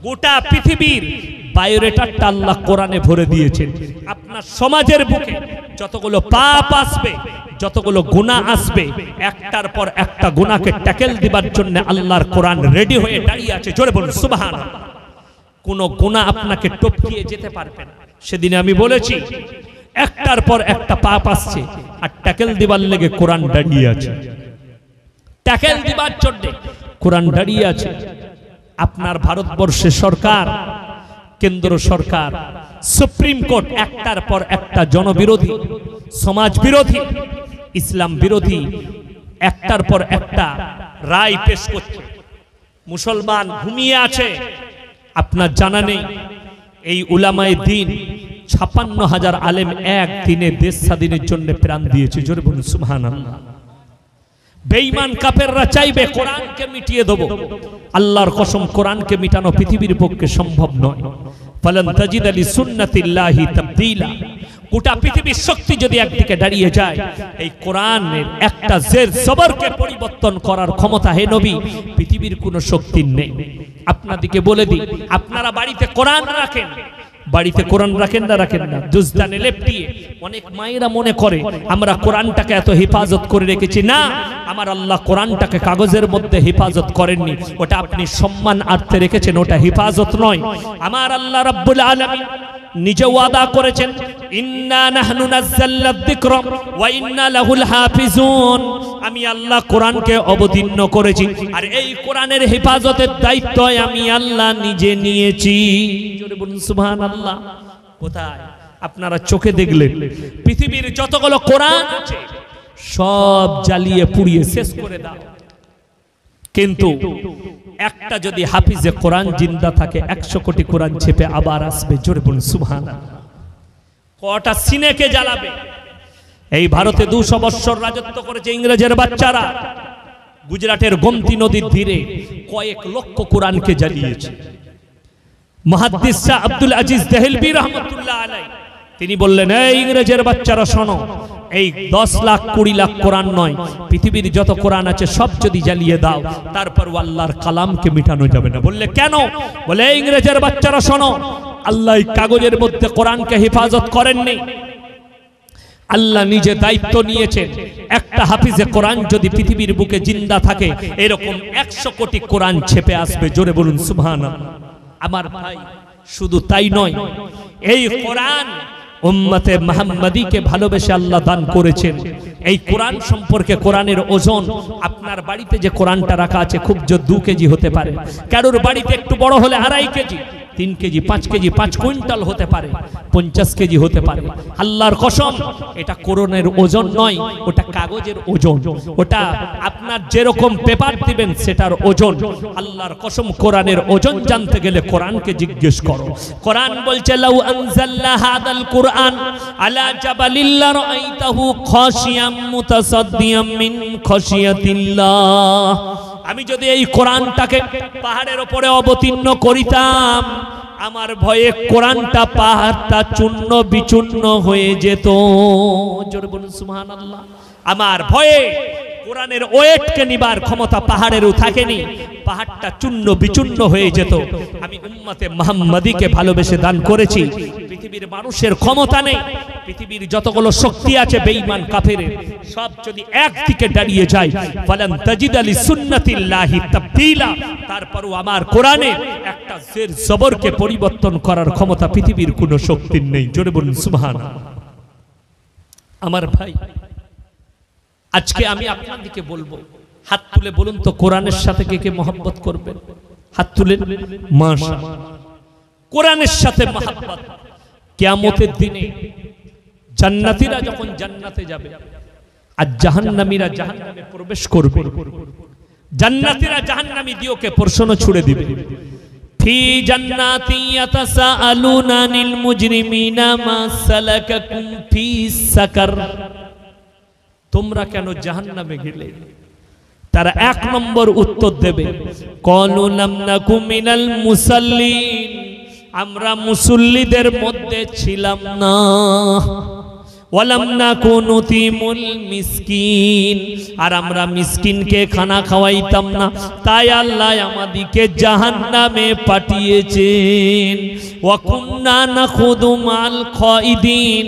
গোটা পৃথিবীর বায়োডাটা আল্লাহ কোরআনে ভরে দিয়েছেন। আপনার সমাজের বুকে যতগুলো পাপ আসবে, যতগুলো গুনাহ আসবে, একটার পর একটা গুনাহকে ট্যাকেল দিবার জন্য আল্লাহর কোরআন রেডি হয়ে দাঁড়িয়ে আছে, জোরে বলুন সুবহানাল্লাহ। কোন গুনাহ আপনাকে টপকিয়ে যেতে পারবে না। সেদিনে আমি বলেছি একটার পর একটা পাপ আসছে আর ট্যাকেল দিবার লেগে কোরআন দাঁড়িয়ে আছে, ট্যাকেল দিবার জন্য কোরআন দাঁড়িয়ে আছে। আপনার ভারতবর্ষের সরকার, কেন্দ্র সরকার, সুপ্রিম কোর্ট একটার পর একটা জনবিরোধী, সমাজ বিরোধী, ইসলাম বিরোধী একটার পর একটা রায় পেশ করছে। মুসলমান ঘুমিয়ে আছে, আপনার জানা নেই এই উলামায়ে দ্বীন ৫৬,০০০ আলেম এক দিনে দেশ স্বাধীনের জন্য প্রাণ দিয়েছে, জোরে বলুন সুবহানাল্লাহ। বেঈমান কাফেররা চাইবে কোরআনকে মিটিয়ে দেব, আল্লাহর কসম কোরআনকে মিটানো পৃথিবীর পক্ষে সম্ভব নয়। ফালান তাজিদ লিসুন্নাতিল্লাহি তাবদীলা। গোটা পৃথিবীর শক্তি যদি একদিকে দাঁড়িয়ে যায়, এই কোরআনের একটা জের জবরকে পরিবর্তন করার ক্ষমতা হে নবী পৃথিবীর কোনো শক্তি নেই। আপনাদেরকে বলে দিই, আপনারা বাড়িতে কোরআন রাখেন, বাড়িতে কোরআন রাখেন না রাখেন না, দুজদানে লেপটিয়ে অনেক মায়েরা মনে করে আমরা কোরআনটাকে এত হেফাজত করে রেখেছি। না, আমার আল্লাহ কোরআনটাকে কাগজের মধ্যে হেফাজত করেননি, ওটা আপনি সম্মানার্থে রেখেছেন, ওটা হেফাজত নয়। আমার আল্লাহ রাব্বুল আলামিন নিজে ওয়াদা করেছেন ইন্না নাহনু নাযালনা যিকরা ওয়া ইন্না লাহুল হাফিজুন। আমি আল্লাহ কোরআনকে অবতীর্ণ করেছি আর এই কোরআনের হেফাজতের দায়িত্ব আমি আল্লাহ নিজে নিয়েছি, জোরে বলুন সুবহানাল্লাহ। কোথায়? আপনারা চোখে দেখলেন পৃথিবীর যতগুলো কোরআন আছে সব জ্বালিয়ে পুড়িয়ে শেষ করে দাও, কিন্তু একটা যদি হাফিজে কোরআন জিন্দা থাকে ১০০ কোটি কোরআন ছেপে আবার আসবে, জোরে বলুন সুবহানাল্লাহ। কটা সিনেকে জ্বালাবে? এই ভারতে ২০০ বছর রাজত্ব করেছে ইংরেজের বাচ্চারা, গুজরাটের গোমতী নদীর তীরে কয়েক লক্ষ কোরআনকে জ্বালিয়েছে। মুহাদ্দিস শাহ আব্দুল আজিজ দেহলভী রহমাতুল্লাহ আলাইহি তিনি বললেন, এই ইংরেজের বাচ্চারা শোনো, এই ১০ লাখ ২০ লাখ কোরআন নয়, পৃথিবীর যত কোরআন আছে সব যদি জ্বালিয়ে দাও তারপর আল্লাহর কালামকে মিটানো যাবে না। বললে কেন? বলে এই ইংরেজের বাচ্চারা শোনো, আল্লাহ কাগজের মধ্যে কোরআনকে হেফাজত করেননি, আল্লাহ নিজে দায়িত্ব নিয়েছেন। একটা হাফিজে কোরআন যদি পৃথিবীর বুকে জিন্দা থাকে এরকম ১০০ কোটি কোরআন ছেপে আসবে, জোরে বলুন সুবহানাল্লাহ। আমার ভাই, শুধু তাই নয়, এই কোরআন উম্মতে মুহাম্মাদীকে ভালোবেসে আল্লাহ দান করেছেন। এই কোরআন সম্পর্কে কোরআনের ওজন, আপনার বাড়িতে যে কোরআনটা রাখা আছে খুব জোর 2 কেজি হতে পারে, কারোর বাড়িতে একটু বড় হলে 2.5 কেজি, 3 কেজি, 5 কেজি, 5 কুইন্টাল হতে পারে, 50 কেজি হতে পারে। আল্লাহর কসম, এটা কোরআনের ওজন নয়, ওটা কাগজের ওজন, ওটা আপনার যেরকম পেপার দিবেন সেটার ওজন। আল্লাহর কসম, কোরআনের ওজন জানতে গেলে কোরআনকে জিজ্ঞেস করো। কোরআন বলছে, লাউ আনজালনা হাদাল কুরআন আলা জাবালিল লারাআইতাহু খাশিয়াম মুতাসাদ্দিয়াম মিন খাশিয়াতিল্লাহ। আমি যদি এই কোরআনটাকে পাহাড়ের উপরে অবতীর্ণ করিতাম, আমার ভয়ে কোরআনটা পাহাড়টা চূর্ণ বিচূর্ণ হয়ে যেত। জোরে বলুন সুবহানাল্লাহ। আমার ভয়ে কোরআনের ওয়েটকে নিবার ক্ষমতা পাহাড়েরও থাকেনি, পাহাড়টা চূর্ণ বিচূর্ণ হয়ে যেত। আমি উম্মতে মুহাম্মাদীকে ভালোবেসে দান করেছি। পৃথিবীর মানুষের ক্ষমতা নেই, পৃথিবীর যতগুলো শক্তি আছে বেঈমান কাফেরের, সব যদি একদিকে দাঁড়িয়ে যায়, ফালান তাজিদা লিসুন্নাতিল্লাহি তাবদীলা, তারপরও আমার কোরআনে একটা জের জবরকে পরিবর্তন করার ক্ষমতা পৃথিবীর কোনো শক্তির নেই। জোরে বলুন সুবহানাল্লাহ। আমার ভাই, আজকে আমি আপনাদেরকে বলবো, হাত তুলে বলুন তো কোরআনের সাথে কে কে মহব্বত করবেন? হাত তুলেন। মাশাআল্লাহ। কোরআনের সাথে মহব্বত কিয়ামতের দিনে জান্নাতীরা যখন জান্নাতে যাবে আর জাহান্নামীরা জাহান্নামে প্রবেশ করবে, জান্নাতীরা জাহান্নামী দিওকে প্রশ্ন ছুড়ে দিবে, ফি জান্নাতি ইয়াতাসাআলুনা আনিল মুজরিমিনা মা সালাকাকুম ফি সাকার। তোমরা কেন জাহান্নামে গেলে? তারা 1 নম্বর উত্তর দেবে, ক্বালু লাম নাকু মিনাল মুসাল্লিন, আমরা মুসল্লিদের মধ্যে ছিলাম না। ওয়ালাম নাকু নুতিমুল মিসকিন, আর আমরা মিসকিনকে খানা খাওয়াইতাম না, তাই আল্লাহ আমাদেরকে জাহান্নামে পাঠিয়েছেন। ওয়া কুন্না নাখুদু মাল খাইদিন,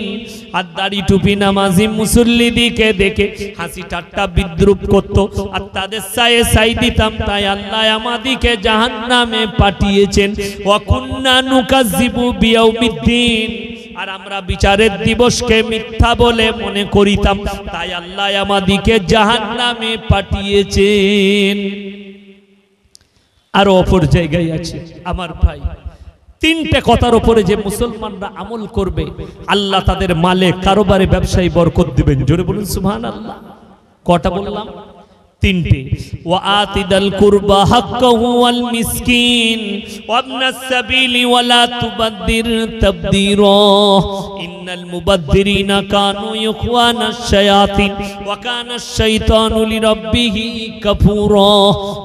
আর দাড়ি টুপি নামাজি মুসল্লিদিকে দেখে হাসি ঠাট্টা বিদ্রুপ করত, আর তাদের সায়ে সাই দিতাম, তাই আল্লাহ আমাদেরকে জাহান্নামে পাঠিয়েছেন। ওয়া কুন্না নুকাজ্জিবু বিয়াউমিদ্দিন, আর আমরা বিচারের দিবসকে মিথ্যা বলে মনে করিতাম, তাই আল্লাহ আমাদেরকে জাহান্নামে পাঠিয়েছেন। আর অপর জায়গায় আছে আমার ভাই, 3টে কথার উপরে যে মুসলমানরা আমল করবে, আল্লাহ তাদের মালে কারোবারে ব্যবসায়ী বরকত দিবেন। জোরে বলুন সুবহানাল্লাহ। কটা বললাম? 3টে। ওয়া আতিদাল কুরবা হাক্কাহু ওয়াল মিসকিন ওয়া ইবনাস সাবিলি ওয়া লা তুবাদদির তাবদীরা, ইন্নাল মুবাদদিরিনা কানু ইখওয়ানাশ শায়াতিন ওয়া কানাশ শাইতানু লিরাব্বিহি কাফুরা।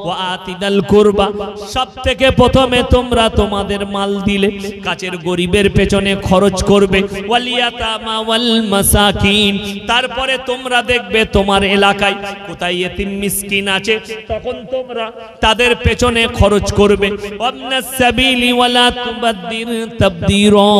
ওয়া আতিদাল কুরবা, সবথেকে প্রথমে তোমরা তোমাদের মাল দিলে কাছের গরিবের পেছনে খরচ করবে, ওয়াল ইয়াতামা ওয়াল মাসাকিন, তারপরে তোমরা দেখবে তোমার এলাকায় কোথায় ইতিম মিসকিন আছে, তখন তোমরা তাদের পেছনে খরচ করবে। ওয়াবনাস সাবিলি ওয়ালা তুবাদদির তাবদীরা,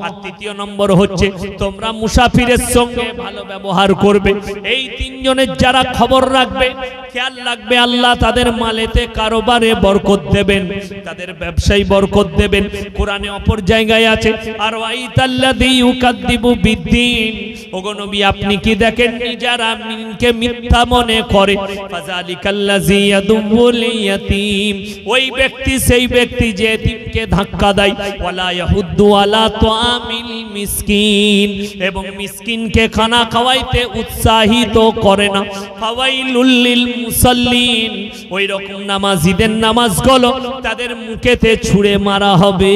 আর 3য় নম্বর হচ্ছে তোমরা মুসাফিরের সঙ্গে ভালো ব্যবহার করবে। এই 3 জনের যারা খবর রাখবে, খেয়াল রাখবে, আল্লাহ তাদের মালেতে কারোবারে বরকত দেবেন, তাদের ব্যবসায় বরকত দেবেন। কোরআনে অপর জায়গায় আছে, আর ওয়াইতাল্লাযী ইউকাদ্দিবু বিদ্দিন, ওগো নবী আপনি কি দেখেননি যারা মিনকে মিথ্যা মনে করে, ফাযালিকাল্লাযী ইয়াদুল ইয়াতীম, ওই ব্যক্তি সেই ব্যক্তি যে এতিমকে ধাক্কা দেয়, ওয়ালা ইয়াহুদ্দু আলা তুআমিল মিসকিন, এবং মিসকিনকে খানা খাওয়াইতে উৎসাহিত করে না। ফাওয়াইলুল লিল মুসাল্লিন, ওই রকম নামাজীদের নামাজগুলো তাদের মুখেতে ছুঁড়ে মারা হবে।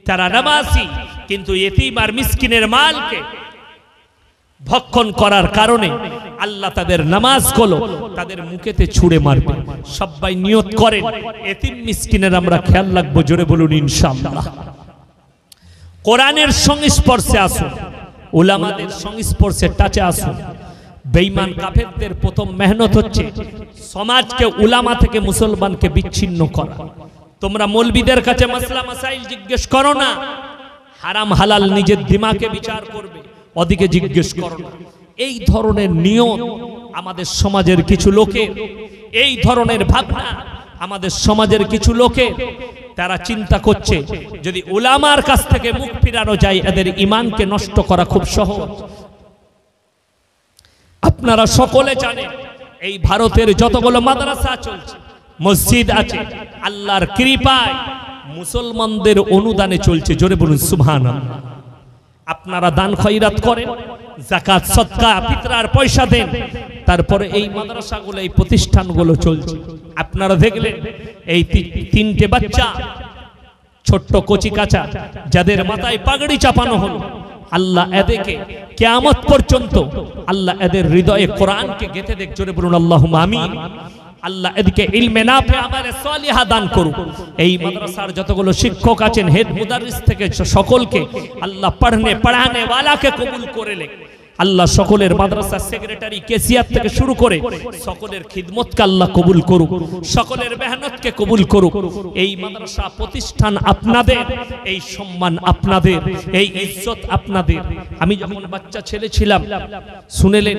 তারা নামাজি কিন্তু এতিম আর মিসকিনের মালকে ভক্ষণ করার কারণে আল্লাহ তাদের নামাজগুলো তাদের মুখেতে ছুঁড়ে মারবে। সবাই নিয়ত করেন, এতিম মিসকিনের আমরা খেয়াল রাখবো। জোরে বলুন ইনশাআল্লাহ। কোরআনের সংস্পর্শে আসুন, উলামাদের সংস্পর্শে টাচে আসুন। বেঈমান কাফেরদের প্রথম মেহনত হচ্ছে সমাজকে উলামা থেকে মুসলমানকে বিচ্ছিন্ন করা। তোমরা মৌলবীদের কাছে মাসলা মাসাইল জিজ্ঞেস করো না, হারাম হালাল নিজের দিমাগে বিচার করবে, ওদিকে জিজ্ঞেস করো না। এই ধরনের নিয়ম আমাদের সমাজের কিছু লোকের, এই ধরনের ভাবনা আমাদের সমাজের কিছু লোকের। তারা চিন্তা করছে যদি উলামার কাছ থেকে মুখ ফিরানো যায় এদের ঈমানকে নষ্ট করা খুব সহজ। আপনারা সকলে জানেন এই ভারতের যতগুলো মাদ্রাসা চলছে, মসজিদ আছে, আল্লাহর কৃপায় মুসলমানদের অনুদানে চলছে। জোরে বলুন সুবহানাল্লাহ। আপনারা দান খয়রাত করেন, যাকাত সদকা ফিতরার পয়সা দেন, তারপরে এই মাদ্রাসাগুলো এই প্রতিষ্ঠানগুলো চলছে। আপনারা দেখলেন এই তিনটে বাচ্চা ছোট্ট কচি কাঁচা যাদের মাথায় পাগড়ি চাপানো হলো, আল্লাহ এদেরকে কিয়ামত পর্যন্ত আল্লাহ এদের হৃদয়ে কোরআনকে গেঁথে দেখ। জোরে বলুন আল্লাহুম্মা আমিন। আল্লাহ এদিকে ইলমে নাফে আমারে সালিহা দান করুক। এই মাদ্রাসার যতগুলো শিক্ষক আছেন হেড মুদারিস থেকে সকলকে আল্লাহ পড়ানে ওয়ালাকে কবুল করে লে। আল্লাহ সকলের মাদ্রাসা সেক্রেটারি কেসিয়ার থেকে শুরু করে সকলের খিদমতকে আল্লাহ কবুল করুক, সকলের মেহনতকে কবুল করুক। এই মাদ্রাসা প্রতিষ্ঠান আপনাদের, এই সম্মান আপনাদের, এই ইজ্জত আপনাদের। আমি যখন বাচ্চা ছেলে ছিলাম শুনেলেন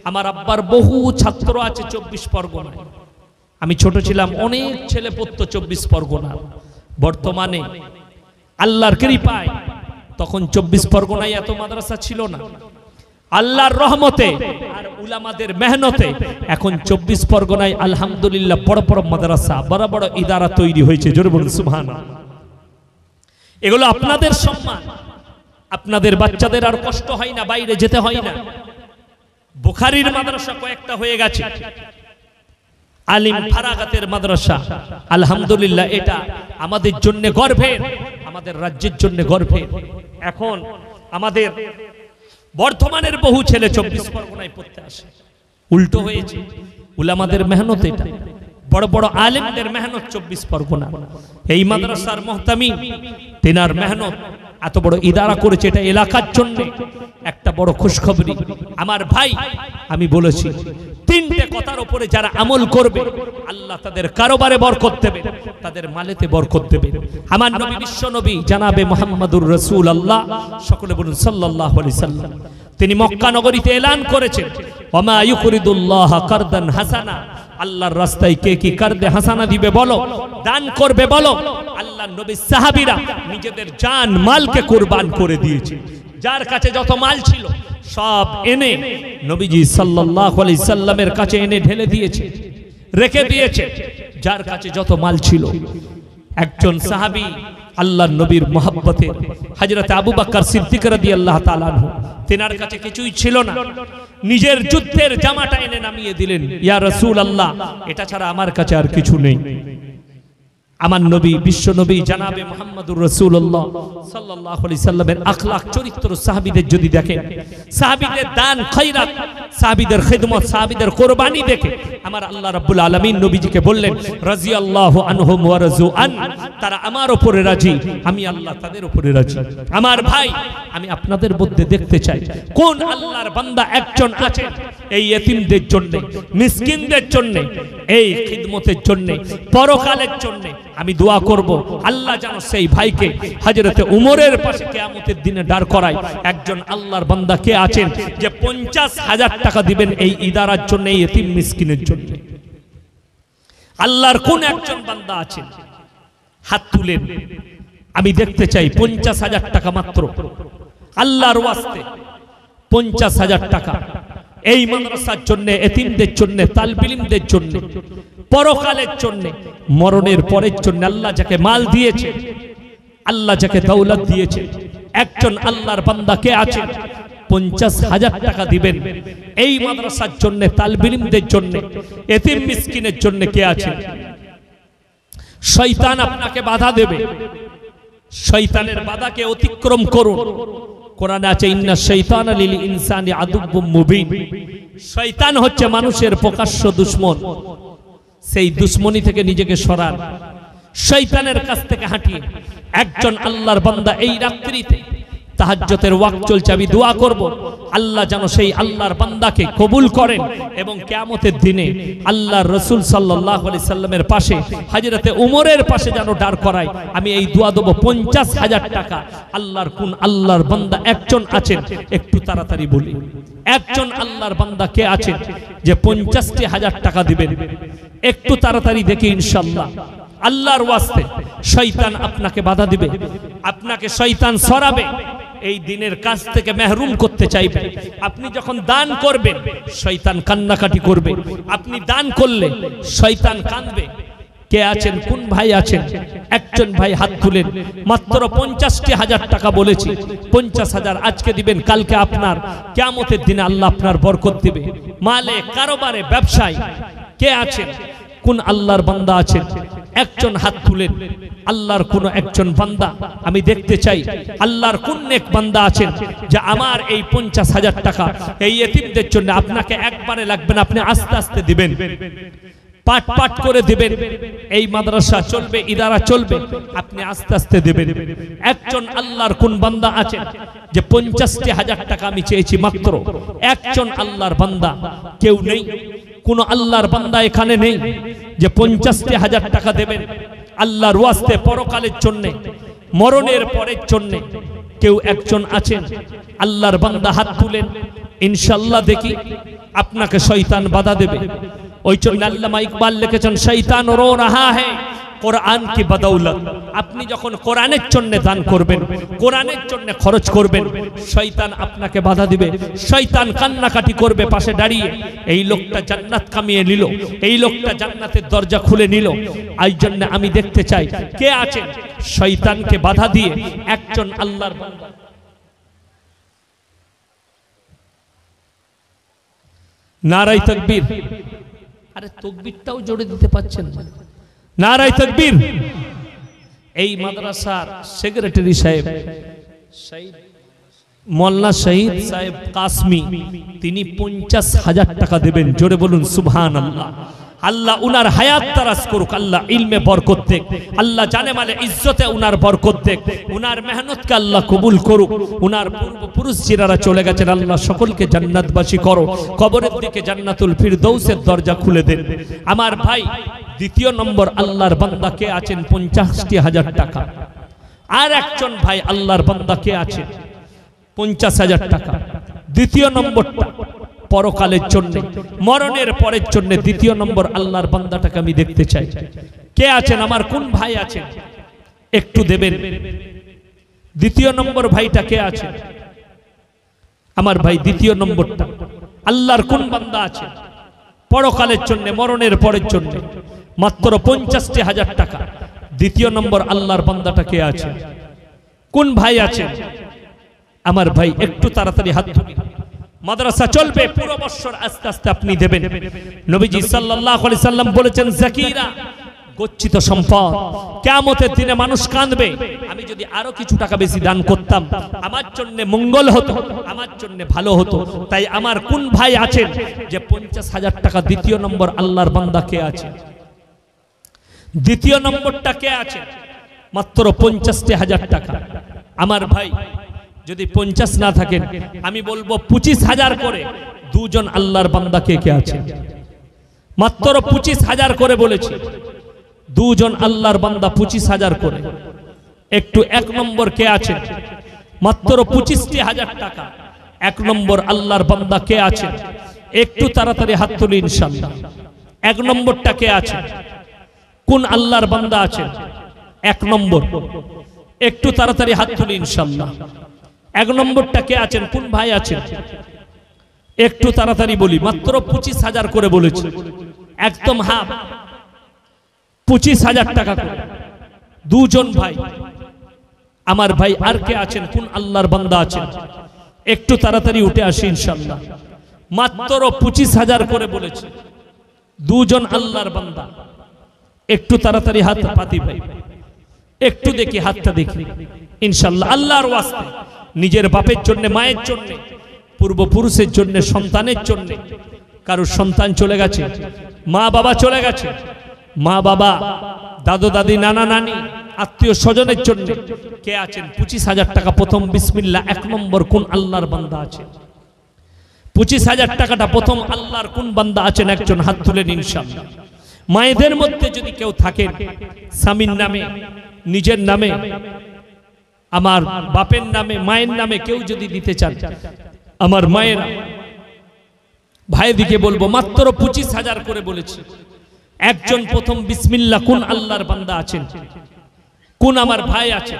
আমার আব্বার বহু ছাত্র আছে 24 পরগনায়। আমি ছোট ছিলাম, অনেক ছেলে পড়তো 24 পরগনা। বর্তমানে আল্লাহর কৃপায়, তখন 24 পরগনায় এত মাদ্রাসা ছিল না, আল্লাহর রহমতে আর উলামাদের মেহনতে এখন 24 পরগনায় আলহামদুলিল্লাহ বড় বড় মাদ্রাসা, বড় বড় ইদারা তৈরি হয়েছে। জোরে বলুন সুবহানাল্লাহ। এগুলো আপনাদের সম্মান। আপনাদের বাচ্চাদের আর কষ্ট হয় না, বাইরে যেতে হয় না। বুখারীর মাদ্রাসা কয়েকটা হয়ে গেছে, আলিম ফারাগাতের মাদ্রাসা, আলহামদুলিল্লাহ এটা আমাদের জন্য গর্বের, আমাদের রাজ্যের জন্য গর্বের। এখন আমাদের বর্তমানের বহু ছেলে 24 পরগনায় পড়তে আসে। উল্টো হয়েছে, উলামাদের মেহনত, এটা বড় বড় আলেমদের মেহনত 24 পরগনা। এই মাদ্রাসার মুহতামিম তিনার মেহনত এত বড় ইদারা করেছে, এটা এলাকার জন্য একটা বড় খুশখবরি। আমার ভাই, আমি বলেছি তিনটে কথার উপরে যারা আমল করবে আল্লাহ তাদের কারোবারে বরকত দেবে, তাদের মালেতে বরকত দেবে। আমার নবী বিশ্ব নবী জানাবে মুহাম্মাদুর রাসূলুল্লাহ, সকলে বলুন সাল্লাল্লাহু আলাইহি সাল্লাম, তিনি মক্কা নগরীতে এলান করেছেন ওমা ইউকরিদুল্লাহ কারদান হাসানা, আল্লাহর রাস্তায় কে কি কারদে হাসানা দিবে বলো, দান করবে বলো। আল্লাহর নবী সাহাবীরা নিজেদের জান মালকে কুরবান করে দিয়েছে। যার কাছে যত মাল ছিল সব এনে নবীজি সাল্লাল্লাহু আলাইহি সাল্লামের কাছে এনে ঢেলে দিয়েছে, রেখে দিয়েছে। যার কাছে যত মাল ছিল, একজন সাহাবী আল্লাহর নবীর মহব্বতে হযরত আবু বকর সিদ্দিক রাদিয়াল্লাহু তাআলা আনহু, তিনার কাছে কিছুই ছিল না, নিজের যুদ্ধের জামাটা এনে নামিয়ে দিলেন, ইয়া রাসূলুল্লাহ এটা ছাড়া আমার কাছে আর কিছু নেই। আমার নবী বিশ্ব নবী জানাবে মুহাম্মাদুর রাসূলুল্লাহ সাল্লাল্লাহু আলাইহি সাল্লামের আখলাক চরিত্র সাহাবীদের যদি দেখেন, সাহাবীদের দান খয়রাত, সাহাবীদের খিদমত, সাহাবীদের কুরবানি দেখে আমার আল্লাহ রাব্বুল আলামিন নবীজিকে বললেন রাদিয়াল্লাহু আনহুম ওয়া রাযু আন, তারা আমার উপরে রাজি, আমি আল্লাহ তাদের উপরে রাজি। আমার ভাই, আমি আপনাদের মধ্যে দেখতে চাই কোন আল্লাহর বান্দা একজন আছেন এই ইতিমদের জন্য, মিসকিনদের জন্য, এই খিদমতের জন্য, পরকালের জন্য। আমি দোয়া করব আল্লাহ যেন সেই ভাইকে হযরতে উমরের পাশে কিয়ামতের দিনে দাঁড় করায়। একজন আল্লাহর বান্দা কে আছেন যে 50,000 টাকা দিবেন এই ইদারার জন্য, এই ইতিম মিসকিনের জন্য? আল্লাহর কোন একজন বান্দা আছেন? হাত তুলেন, আমি দেখতে চাই। 50,000 টাকা মাত্র, আল্লাহর ওয়াস্তে 50,000 টাকা এই মাদ্রাসার জন্য, এতিমদের জন্য, তালিব ইলমদের জন্য, পরকালের জন্য, মরণের পরের জন্য। আল্লাহ যাকে মাল দিয়েছে, আল্লাহ যাকে দৌলত দিয়েছে, একজন আল্লাহর বান্দা কে আছেন 50,000 টাকা দিবেন এই মাদ্রাসার জন্য, তালিব ইলমদের জন্য, এতিম মিসকিনের জন্য কে আছেন? শয়তান আপনাকে বাধা দেবে, শয়তানের বাধাকে অতিক্রম করুন। কোরআনে আছে ইন্না শাইতানা লিল ইনসানি আদুব্বুম মুবিন, শয়তান হচ্ছে মানুষের প্রকাশ্য দুশমন। সেই দুশমনি থেকে নিজেকে সরান, শয়তানের কাছ থেকে হাঁটিয়ে। একজন আল্লাহর বান্দা এই রাত্রিতে তাহাজ্জুদের ওয়াক্ত চলছে, আমি দোয়া করব আল্লাহ যেন সেই আল্লাহর বান্দাকে কবুল করেন এবং কিয়ামতের দিনে আল্লাহর রাসূল সাল্লাল্লাহু আলাইহি সাল্লামের পাশে, হযরতে উমরের পাশে যেন দাঁড় করায়। আমি এই দোয়া দেব। 50,000 টাকা আল্লাহর কোন আল্লাহর বান্দা একজন আছেন? একটু তাড়াতাড়ি বলি, একজন আল্লাহর বান্দা কে আছেন যে 50,000 টাকা দিবেন? একটু তাড়াতাড়ি দেখি ইনশাআল্লাহ। আল্লাহর ওয়াস্তে শয়তান আপনাকে বাধা দিবে, আপনাকে শয়তান সরাবে, এই দিনের কাজ থেকে মেহরুম করতে চাইবে। আপনি যখন দান করবেন শয়তান কান্নাকাটি করবে, আপনি দান করলে শয়তান কাঁদবে। কে আছেন, কোন ভাই আছেন? একজন ভাই হাত তুলেন। মাত্র 50,000 টাকা বলেছি, 50,000 আজকে দিবেন, কালকে আপনার কিয়ামতের দিনে আল্লাহ আপনার বরকত দিবে। মালে, কারোবারে, ব্যবসায় কে আছেন? কোন আল্লাহর বান্দা আছেন? একজন হাত তুলেন। আল্লাহর কোন একজন বান্দা আমি দেখতে চাই। আল্লাহর কোন নেক বান্দা আছেন যে আমার এই 50,000 টাকা এই ইতিমদের জন্য, আপনাকে একবারে লাগবে না, আপনি আস্তে আস্তে দিবেন, পাট পাট করে দিবেন। এই মাদ্রাসা চলবে, ইদারা চলবে, আপনি আস্তে আস্তে দিবেন। একজন আল্লাহর কোন বান্দা আছেন যে 50,000 টাকা আমি চেয়েছি? মাত্র একজন আল্লাহর বান্দা, কেউ নেই। কোন আল্লাহর বান্দা এখানে নেই যে 50,000 টাকা দেবেন আল্লাহর ওয়াস্তে, পরকালের জন্য, মরণের পরের জন্য? কেউ একজন আছেন আল্লাহর বান্দা? হাত তুলেন। ইনশাআল্লাহ দেখি আপনাকে শয়তান বাধা দেবে। ওই জন্য আল্লামা ইকবাল লিখেছেন, শয়তান রো রাহা হ্যায় কোরআন কি বদৌলত। আপনি যখন কোরআনের জন্য দান করবেন, কোরআনের জন্য খরচ করবেন, শয়তান আপনাকে বাধা দিবে। শয়তান কান্নাকাটি করবে পাশে দাঁড়িয়ে, এই লোকটা জান্নাত কামিয়ে নিল, এই লোকটা জান্নাতের দরজা খুলে নিল। এই জন্য আমি দেখতে চাই কে আছেন শয়তানকে বাধা দিয়ে একজন আল্লাহর বান্দা। নারাই তাকবীর। আরে তাকবীরটাও জোরে দিতে পাচ্ছেন না। নারাই তাকবীর। এই মাদ্রাসার সেক্রেটারি সাহেব মোল্লা শহীদ সাহেব কাসমি, তিনি 50,000 টাকা দেবেন। জোরে বলুন সুবহানাল্লাহ। আল্লাহ উনার হায়াত তারাজ করুক, আল্লাহ ইলমে বরকত দেখ, আল্লাহ জানে মালে ইজ্জতে উনার বরকত দেখ, উনার মেহনতকে আল্লাহ কবুল করুক। উনার পূর্বপুরুষ যারা চলে গেছেন আল্লাহ সকলকে জান্নাতবাসী করো, কবরের দিকে জান্নাতুল ফিরদৌসের দরজা খুলে দেন। আমার ভাই দ্বিতীয় নম্বর আল্লাহর বান্দা কে আছেন? 50,000 টাকা। আর একজন ভাই আল্লাহর বান্দা কে আছেন? 50,000 টাকা। দ্বিতীয় নম্বরটা পরকালের জন্য, মরণের পরের জন্য দ্বিতীয় নম্বর আল্লাহর বান্দাটাকে আমি দেখতে চাই। কে আছেন? আমার কোন ভাই আছেন? একটু দেবেন। দ্বিতীয় নম্বর ভাইটা কে আছে? আমার ভাই দ্বিতীয় নম্বরটা আল্লাহর কোন বান্দা আছে পরকালের জন্য, মরণের পরের জন্য? মাত্র 50,000 টাকা। দ্বিতীয় নম্বর আল্লাহর বান্দাটা কে আছে? কোন ভাই আছে? আমার ভাই একটু তাড়াতাড়ি হাত তুলি। মাদ্রাসা চলবে পুরো বছর, আস্তে আস্তে আপনি দেবেন। নবীজি সাল্লাল্লাহু আলাইহি সাল্লাম বলেছেন, যাকিরা গচ্ছিত সম্পদ, কিয়ামতের দিনে মানুষ কাঁদবে। আমি যদি আরো কিছু টাকা বেশি দান করতাম আমার জন্য মঙ্গল হতো, আমার জন্য ভালো হতো। তাই আমার কোন ভাই আছেন যে 50,000 টাকা? দ্বিতীয় নম্বর আল্লাহর বান্দা কে আছে? দ্বিতীয় নম্বরটা কে আছে? মাত্র 50,000 টাকা। আমার ভাই যদি 50 না থাকেন আমি বলবো 25,000 করে। দুজন আল্লাহর বান্দা কে কে আছে? মাত্র 25,000 করে বলেছি। দুজন আল্লাহর বান্দা 25,000 করে। একটু এক নম্বর কে আছে? মাত্র 25,000 টাকা। এক নম্বর আল্লাহর বান্দা কে আছে? একটু তাড়াতাড়ি হাত তুলি ইনশাআল্লাহ। এক নম্বরটা কে আছে? কোন আল্লাহর বান্দা আছে? এক নম্বর একটু তাড়াতাড়ি হাত তুলি ইনশাআল্লাহ। এক নম্বরটা কে আছেন? কোন ভাই আছেন? একটু তাড়াতাড়ি বলি। মাত্র 25,000 করে বলেছি, একদম হাফ, 25,000 টাকা করে। দুজন ভাই। আমার ভাই আর কে আছেন? কোন আল্লাহর বান্দা আছেন? একটু তাড়াতাড়ি উঠে আসি ইনশাআল্লাহ। মাত্র 25,000 করে বলেছি। দুজন আল্লাহর বান্দা। একটু তাড়াতাড়ি হাত পাতি ভাই, একটু দেখি হাতটা দেখি ইনশাআল্লাহ। আল্লাহর ওয়াস্তে, নিজের বাপের জন্য, মায়ের জন্য, পূর্বপুরুষের জন্য, সন্তানের জন্য। কারোর সন্তান চলে গেছে, মা বাবা চলে গেছে, মা বাবা, দাদু দাদি, নানা নানি, আত্মীয় স্বজনের জন্য কে আছেন? 25,000 টাকা। প্রথম বিসমিল্লাহ। এক নম্বর কোন আল্লাহর বান্দা আছে? 25,000 টাকাটা প্রথম আল্লাহর কোন বান্দা আছেন? একজন হাত তুলেন ইনশাআল্লাহ। মায়েদের মধ্যে যদি কেউ থাকেন, স্বামীর নামে, নিজের নামে, আমার বাপের নামে, মায়ের নামে কেউ যদি দিতে চান, আমার মায়ের ভাইদিকে বলবো মাত্র 25,000 করে বলেছি। একজন প্রথম বিসমিল্লাহ কোন আল্লাহর বান্দা আছেন, কোন আমার ভাই আছে,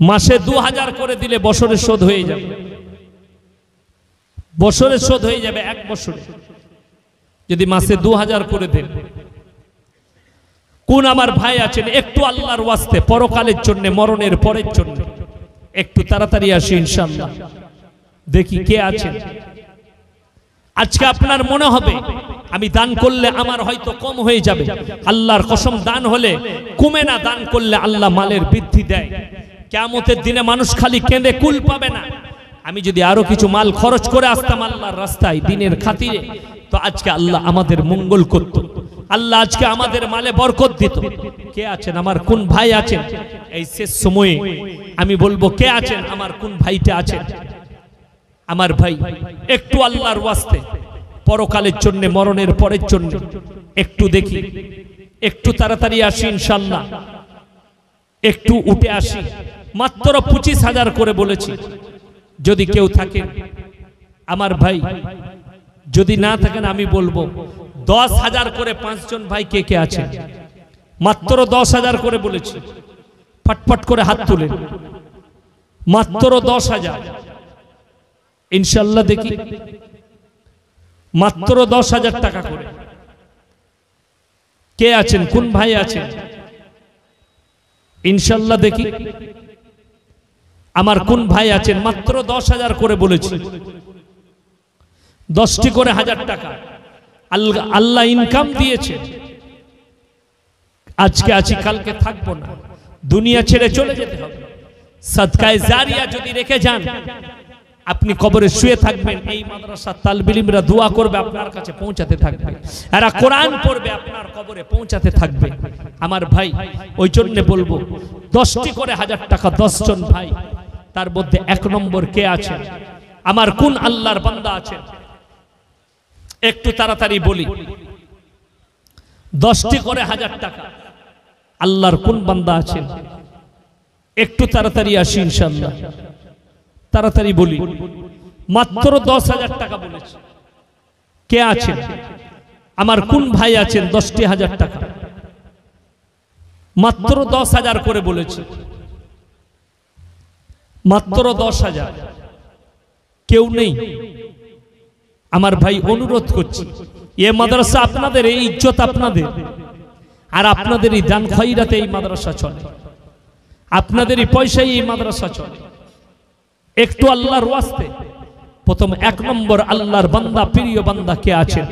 মাসে 2000 করে দিলে বছরের শোধ হয়ে যাবে, বছরের শোধ হয়ে যাবে 1 বছরে যদি মাসে 2000 করে দেন। কোন আমার ভাই আছেন একটু আল্লাহর ওয়াস্তে পরকালের জন্য, মরণের পরের জন্য একটু তাড়াতাড়ি আসি ইনশাআল্লাহ। দেখি কে আছেন। আজকে আপনার মনে হবে আমি দান করলে আমার হয়তো কম হয়ে যাবে, আল্লাহর কসম দান হলে কমে না, দান করলে আল্লাহ মালের বৃদ্ধি দেয়। কিয়ামতের দিনে মানুষ খালি কেঁদে কুল পাবে না। আমি যদি আরো কিছু মাল খরচ করে আসতাম আল্লাহর রাস্তায় দিনের খাতিরে, তো আজকে আল্লাহ আমাদের মঙ্গল করত, আল্লাহ আজকে আমাদের মালে বরকত দিত। কে আছেন আমার কোন ভাই আছেন এই শেষ সময়ে আমি বলবো কে আছেন আমার কোন ভাইটা আছেন? আমার ভাই একটু আল্লাহর ওয়াস্তে পরকালের জন্য, মরণের পরের জন্য একটু দেখি, একটু তাড়াতাড়ি আসি ইনশাআল্লাহ, একটু উঠে আসি। মাত্র 25,000 করে বলেছি। যদি কেউ থাকেন আমার ভাই, যদি না থাকেন আমি বলবো 10,000 করে 5 জন ভাই কে কে আছেন? মাত্র 10,000 করে বলেছি, ফটফট করে হাত তুলেন। মাত্র 10,000 ইনশাআল্লাহ। দেখি মাত্র 10,000 টাকা করে কে আছেন, কোন ভাই আছেন ইনশাআল্লাহ? দেখি আমার কোন ভাই আছেন? মাত্র 10,000 করে বলেছি, 10টি করে 1000 টাকা আল্লাহ ইনকাম দিয়েছে। আজকে আছি কালকে থাকবো না, দুনিয়া ছেড়ে চলে যেতে হবে। সাদকায়ে জারিয়া যদি রেখে যান, আপনি কবরে শুয়ে থাকবেন, এই মাদ্রাসার তালিবে ইলমরা দোয়া করবে, আপনার কাছে পৌঁছাতে থাকবে, এরা কোরআন পড়বে, আপনার কবরে পৌঁছাতে থাকবে। আমার ভাই ওই জন্য বলবো 10টি করে 1000 টাকা 10 জন ভাই। তার মধ্যে 1 নম্বর কে আছেন? আমার কোন আল্লাহর বান্দা আছেন? একটু তাড়াতাড়ি বলি। 10টি করে 1000 টাকা আল্লাহর কোন বান্দা আছেন? একটু তাড়াতাড়ি আসি ইনশাআল্লাহ। তাড়াতাড়ি বলি। মাত্র 10,000 টাকা বলেছি। কে আছেন? আমার কোন ভাই আছেন? 10টি 1000 টাকা মাত্র 10,000 করে বলেছি। মাত্র 10,000। কেউ নেই? আমার ভাই অনুরোধ করছি, এ মাদ্রাসা আপনাদের, এই ইজ্জত আপনাদের, আর আপনাদের এই দান খয়রাতে এই মাদ্রাসা চলে, আপনাদেরই পয়সায় এই মাদ্রাসা চলে। একটু আল্লাহর ওয়াস্তে প্রথম 1 নম্বর আল্লাহর বান্দা, প্রিয় বান্দা কে আছেন?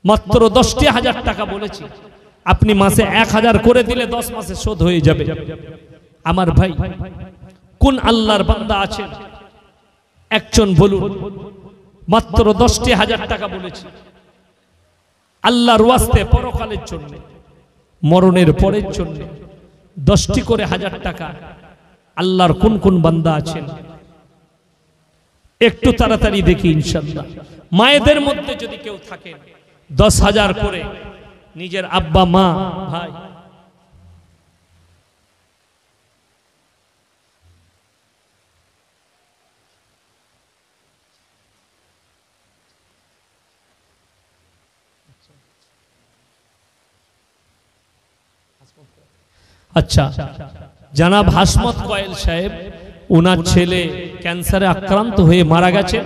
মাত্র 10টি 1000 টাকা বলেছি। আপনি মাসে 1000 করে দিলে 10 মাসে শোধ হয়ে যাবে। আমার ভাই কোন আল্লাহর বান্দা আছেন? একজন বলুন। মাত্র 10টি 1000 টাকা বলেছি আল্লাহর ওয়াস্তে পরকালের জন্য, মরণের পরের জন্য। 10টি করে 1000 টাকা আল্লাহর কোন কোন বান্দা আছেন? একটু তাড়াতাড়ি দেখি ইনশাআল্লাহ। মায়েদের মধ্যে যদি কেউ থাকেন 10,000 করে নিজের আব্বা, মা, ভাই, আচ্ছা জনাব হাসমত কয়েল সাহেব, ওনার ছেলে ক্যান্সারে আক্রান্ত হয়ে মারা গেছে।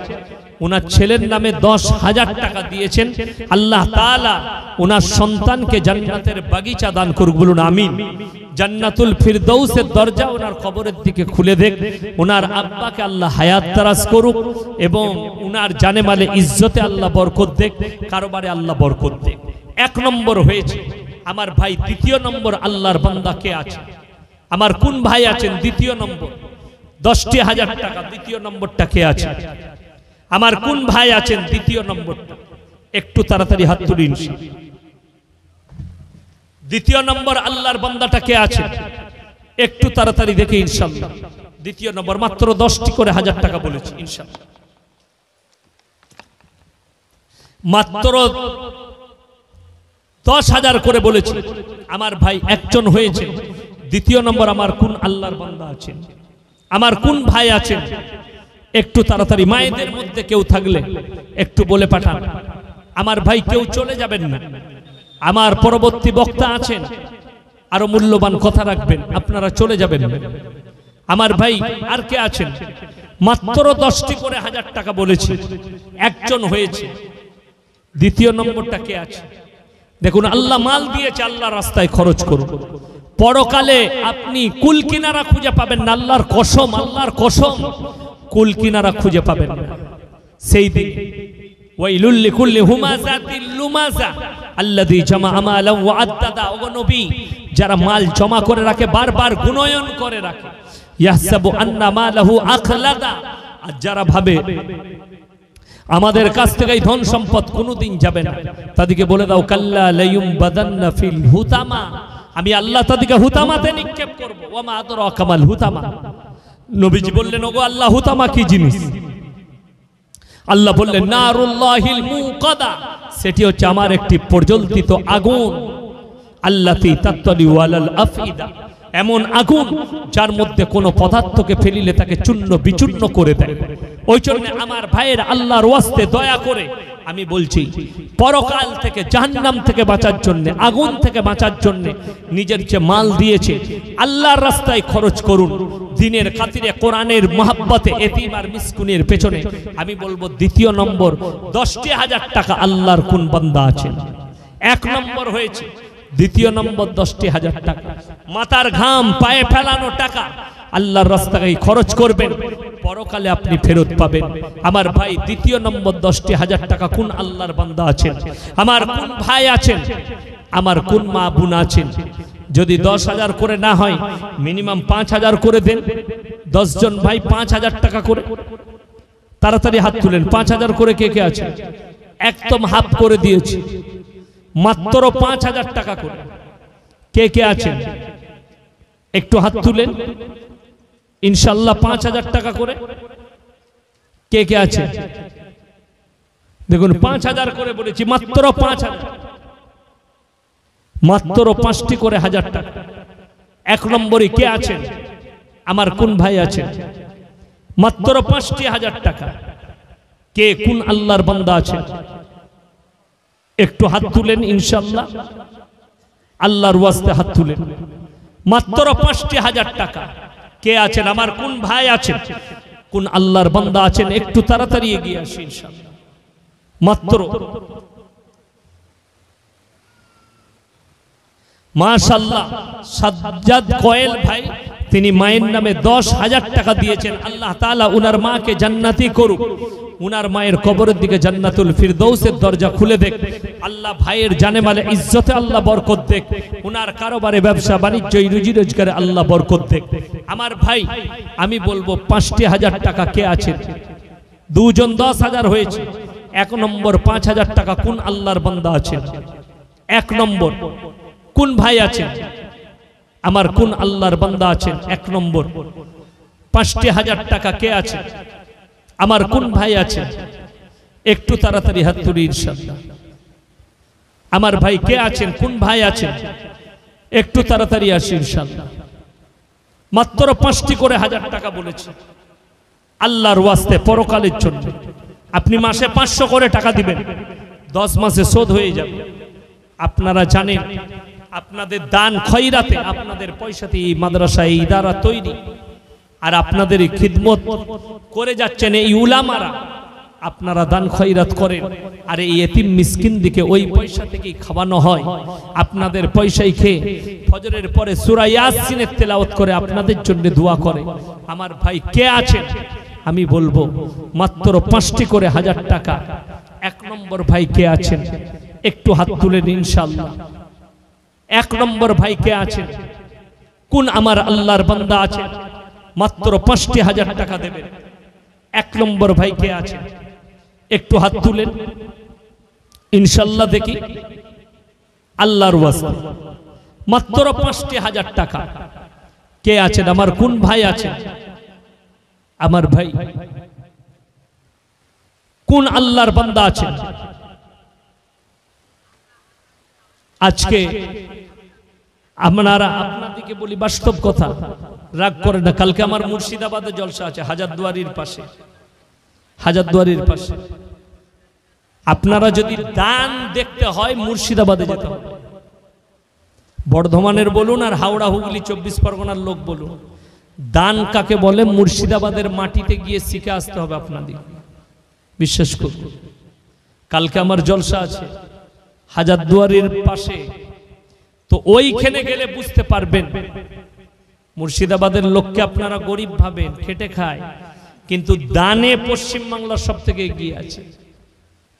ওনার ছেলের নামে 10,000 টাকা দিয়েছেন। আল্লাহ তাআলা ওনার সন্তানকে জান্নাতের বাগিচা দান করুক, বলুন আমিন। জান্নাতুল ফিরদৌসের দরজা ওনার কবরের দিকে খুলে দেখ। ওনার আব্বাকে আল্লাহ হায়াত তারাজ করুক এবং ওনার জানে মালে ইজ্জতে আল্লাহ বরকত দেখ, কারবারে আল্লাহ বরকত দেখ। 1 নম্বর হয়েছে আমার ভাই। 2য় নম্বর আল্লাহর বান্দা কে আছে? আমার কোন ভাই আছেন? 2য় নম্বর 10টি 1000 টাকা 2য় নম্বরটা কে আছে? আমার কোন ভাই আছেন? 2য় নম্বরটা একটু তাড়াতাড়ি হাত তুলুন। 2য় নম্বর আল্লাহর বান্দাটা কে আছে? একটু তাড়াতাড়ি দেখে ইনশাআল্লাহ। 2য় নম্বর মাত্র 10টি করে 1000 টাকা বলেছি ইনশাআল্লাহ। মাত্র 10,000 করে বলেছি আমার ভাই, একজন হয়েছে। 2য় নম্বর আমার কোন আল্লাহর বান্দা আছেন? আমার কোন ভাই আছেন? একটু তাড়াতাড়ি। মায়েদের মধ্যে কেউ থাকলে একটু বলে পাঠান। আমার ভাই কেউ চলে যাবেন না, আমার পরবর্তী বক্তা আছেন, আরো মূল্যবান কথা রাখবেন, আপনারা চলে যাবেন। আমার ভাই আর কে আছেন? মাত্র 10টি করে 1000 টাকা বলেছি, একজন হয়েছে। দ্বিতীয় নম্বরটা কে আছে? দেখুন, আল্লাহ মাল দিয়েছে, আল্লাহর রাস্তায় খরচ করুন। পরকালে আপনি কুল কিনারা খুঁজে পাবেন না, আল্লাহর কসম, আল্লাহর কসম, কুল কিনারা খুঁজে পাবেন না সেই দিন। ওয়াইলুল লিকুল্লি হুমাযাতিল লুমাযা আল্লাযী জামা মালান ওয়া আদ্দাদা। ও নবী, যারা মাল জমা করে রাখে, বারবার গুণয়ন করে রাখে, ইয়াহসাবু আন্না মালাহু আখলাদা, আর যারা ভাবে আমাদের কাছ থেকে এই ধন সম্পদ কোনোদিন যাবে না, তাদেরকে বলে দাও কাল্লা লায়ুমবাদান্না ফিল হুতামা, আমি আল্লাহ তাদেরকে হুতামাতে নিক্ষেপ করব। ওয়া মা আদরাকা মাল হুতামা। নবীজি বললেন, ওগো আল্লাহ, হুতামা কি জিনিস? আল্লাহ বললেন, নারুল্লাহিল মুকাদা, সেটি হচ্ছে আমার একটি প্রজ্বলিত আগুন। আল্লাতী তাত্তালিউ আলাল আফইদা, এমন আগুন যার মধ্যে কোনো পদার্থকে ফেলিলে তাকে চূর্ণ বিচূর্ণ করে দেয়। ওই জন্য আমার ভাইয়ের, আল্লাহর ওয়াস্তে দয়া করে আমি বলছি, পরকাল থেকে, জাহান্নাম থেকে বাঁচার জন্য, আগুন থেকে বাঁচার জন্য নিজের যে মাল দিয়েছে আল্লাহর রাস্তায় খরচ করুন। দিনের খাতিরে, কোরআনের মহব্বতে, এতিম আর মিসকিনের পেছনে। আমি বলবো দ্বিতীয় নম্বর, 10টি 1000 টাকা আল্লাহর কোন বান্দা আছেন? 1 নম্বর হয়েছে। দ্বিতীয় নম্বর, 10টি 1000 টাকা মাথার ঘাম পায়ে ফেলানো টাকা আল্লাহর রাস্তায় খরচ করবেন, পরকালে আপনি ফেরত পাবেন। আমার ভাই, দ্বিতীয় নম্বর, 10টি 1000 টাকা কোন আল্লাহর বান্দা আছেন? আমার কোন ভাই আছেন? আমার কোন মা বোন আছেন? যদি 10,000 করে না হয়, মিনিমাম 5,000 করে দেন। 10 জন ভাই 5,000 টাকা করে, তাড়াতাড়ি হাত তুলেন। 5,000 করে কে কে আছে? একদম হাফ করে দিয়েছি, মাত্র 5,000 টাকা করে। কে কে আছেন একটু হাত তুলেন। ইনশাআল্লাহ 5,000 টাকা করে কে কে আছে? দেখুন, 5,000 করে বলেছি, মাত্র 5,000, মাত্র 5টি করে 1000 টাকা। 1 নম্বরে কে আছেন? আমার কোন ভাই আছেন? মাত্র 5টি 1000 টাকা। কে কোন আল্লাহর বান্দা আছেন? একটু হাত তুলেন ইনশাআল্লাহ, আল্লাহর ওয়াস্তে হাত তুলেন। মাত্র 5টি 1000 টাকা। কে আছেন? আমার কোন ভাই আছেন? কোন আল্লাহর বান্দা আছেন? একটু তাড়াতাড়ি এগিয়ে আসি ইনশাআল্লাহ। মাত্র, মাশাআল্লাহ, সাজ্জাদ কোয়েল ভাই, তিনি মায়ের নামে 10,000 টাকা দিয়েছেন। আল্লাহ তাআলা উনার মাকে জান্নাতি করুক, উনার মায়ের কবরের দিকে জান্নাতুল ফিরদৌসের দরজা খুলে দেখ। আল্লাহ ভাইয়ের জানেমালে ইজ্জতে আল্লাহ বরকত দেখ, উনার কারোবারে, ব্যবসা বাণিজ্য, রুজি রোজগারে আল্লাহ বরকত দেখ। আমার ভাই, আমি বলবো 5টি 1000 টাকা কে আছেন? 2 জন 10,000 হয়েছে। 1 নম্বর, 5,000 টাকা কোন আল্লাহর বান্দা আছেন? 1 নম্বর, কোন ভাই আছেন? আমার কোন আল্লাহর বান্দা আছেন? 1 নম্বর, 5টি 1000 টাকা কে আছে? আমার কোন ভাই আছে? একটু তাড়াতাড়ি হাত তুলি ইনশাআল্লাহ। আমার ভাই কে আছেন? কোন ভাই আছেন? একটু তাড়াতাড়ি আসি ইনশাআল্লাহ। মাত্র 5টি করে 1000 টাকা বলেছি আল্লাহর ওয়াস্তে, পরকালের জন্য। আপনি মাসে 500 করে টাকা দিবেন, 10 মাসে শোধ হয়ে যাবে। আপনারা জানেন, আপনাদের দান খয়রাতে, আপনাদের পয়সাতে এই মাদ্রাসা, এই ইদারা তৈরি, আর আপনাদের এই খিদমত করে যাচ্ছেন এই উলামারা। আপনারা দান খয়রাত করেন, আর এই এতিম মিসকিন দিকে ওই পয়সা থেকেই খাওয়ানো হয়। আপনাদের পয়সাই খেয়ে ফজরের পরে সূরা ইয়াসিনের তেলাওয়াত করে আপনাদের জন্য দোয়া করে। আমার ভাই কে আছেন? আমি বলবো মাত্র 5টি করে 1000 টাকা। 1 নম্বর ভাই কে আছেন? একটু হাত তুলেন ইনশাআল্লাহ। 1 নম্বর ভাই কে আছেন? কোন আমার আল্লাহর বান্দা আছেন? মাত্র 5টি 1000 টাকা দেবেন। 1 নম্বর ভাই কে আছেন? একটু হাত তুলেন ইনশাআল্লাহ, দেখি আল্লাহর ওয়াস্তে। মাত্র 5টি 1000 টাকা কে আছেন? আমার কোন ভাই আছেন? আমার ভাই কোন আল্লাহর বান্দা আছেন? আজকে আপনারা, আপনাদেরকে বলি বাস্তব কথা, রাগ করে না। কালকে আমার মুর্শিদাবাদে জলসা আছে, হাজারদুয়ারির পাশে, হাজারদুয়ারির পাশে। আপনারা যদি দান দেখতে হয় মুর্শিদাবাদে যেতে হবে, বর্ধমানের বলুন আর হাওড়া হুগলি 24 পরগনার লোক বলুন, দান কাকে বলে মুর্শিদাবাদের মাটিতে গিয়ে শিখে আসতে হবে আপনাদের। বিশ্বাস করুন, কালকে আমার জলসা আছে হাজারদুয়ারির পাশে, তো ওইখানে গেলে বুঝতে পারবেন মুর্শিদাবাদের লোককে আপনারা গরিব ভাবেন, খেটে খায়, কিন্তু দানে পশ্চিমবাংলার সব থেকে এগিয়ে আছে।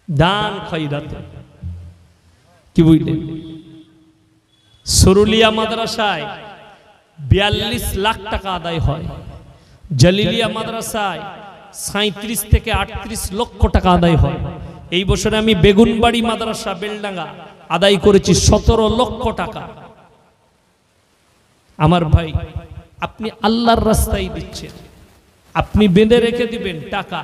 দান খয়রাতে কি বুঝলেন? সরুলিয়া মাদ্রাসায় 42 লাখ টাকা আদায় হয়, জালিলিয়া মাদ্রাসায় 37 থেকে 38 লক্ষ টাকা আদায় হয়। এই বছরে আমি বেগুনবাড়ি মাদ্রাসা বেলডাঙ্গা আদায় করেছি 17 লক্ষ টাকা। আমার ভাই, আপনি আল্লাহর রাস্তায় দিচ্ছেন, আপনি বেঁধে রেখে দিবেন টাকা,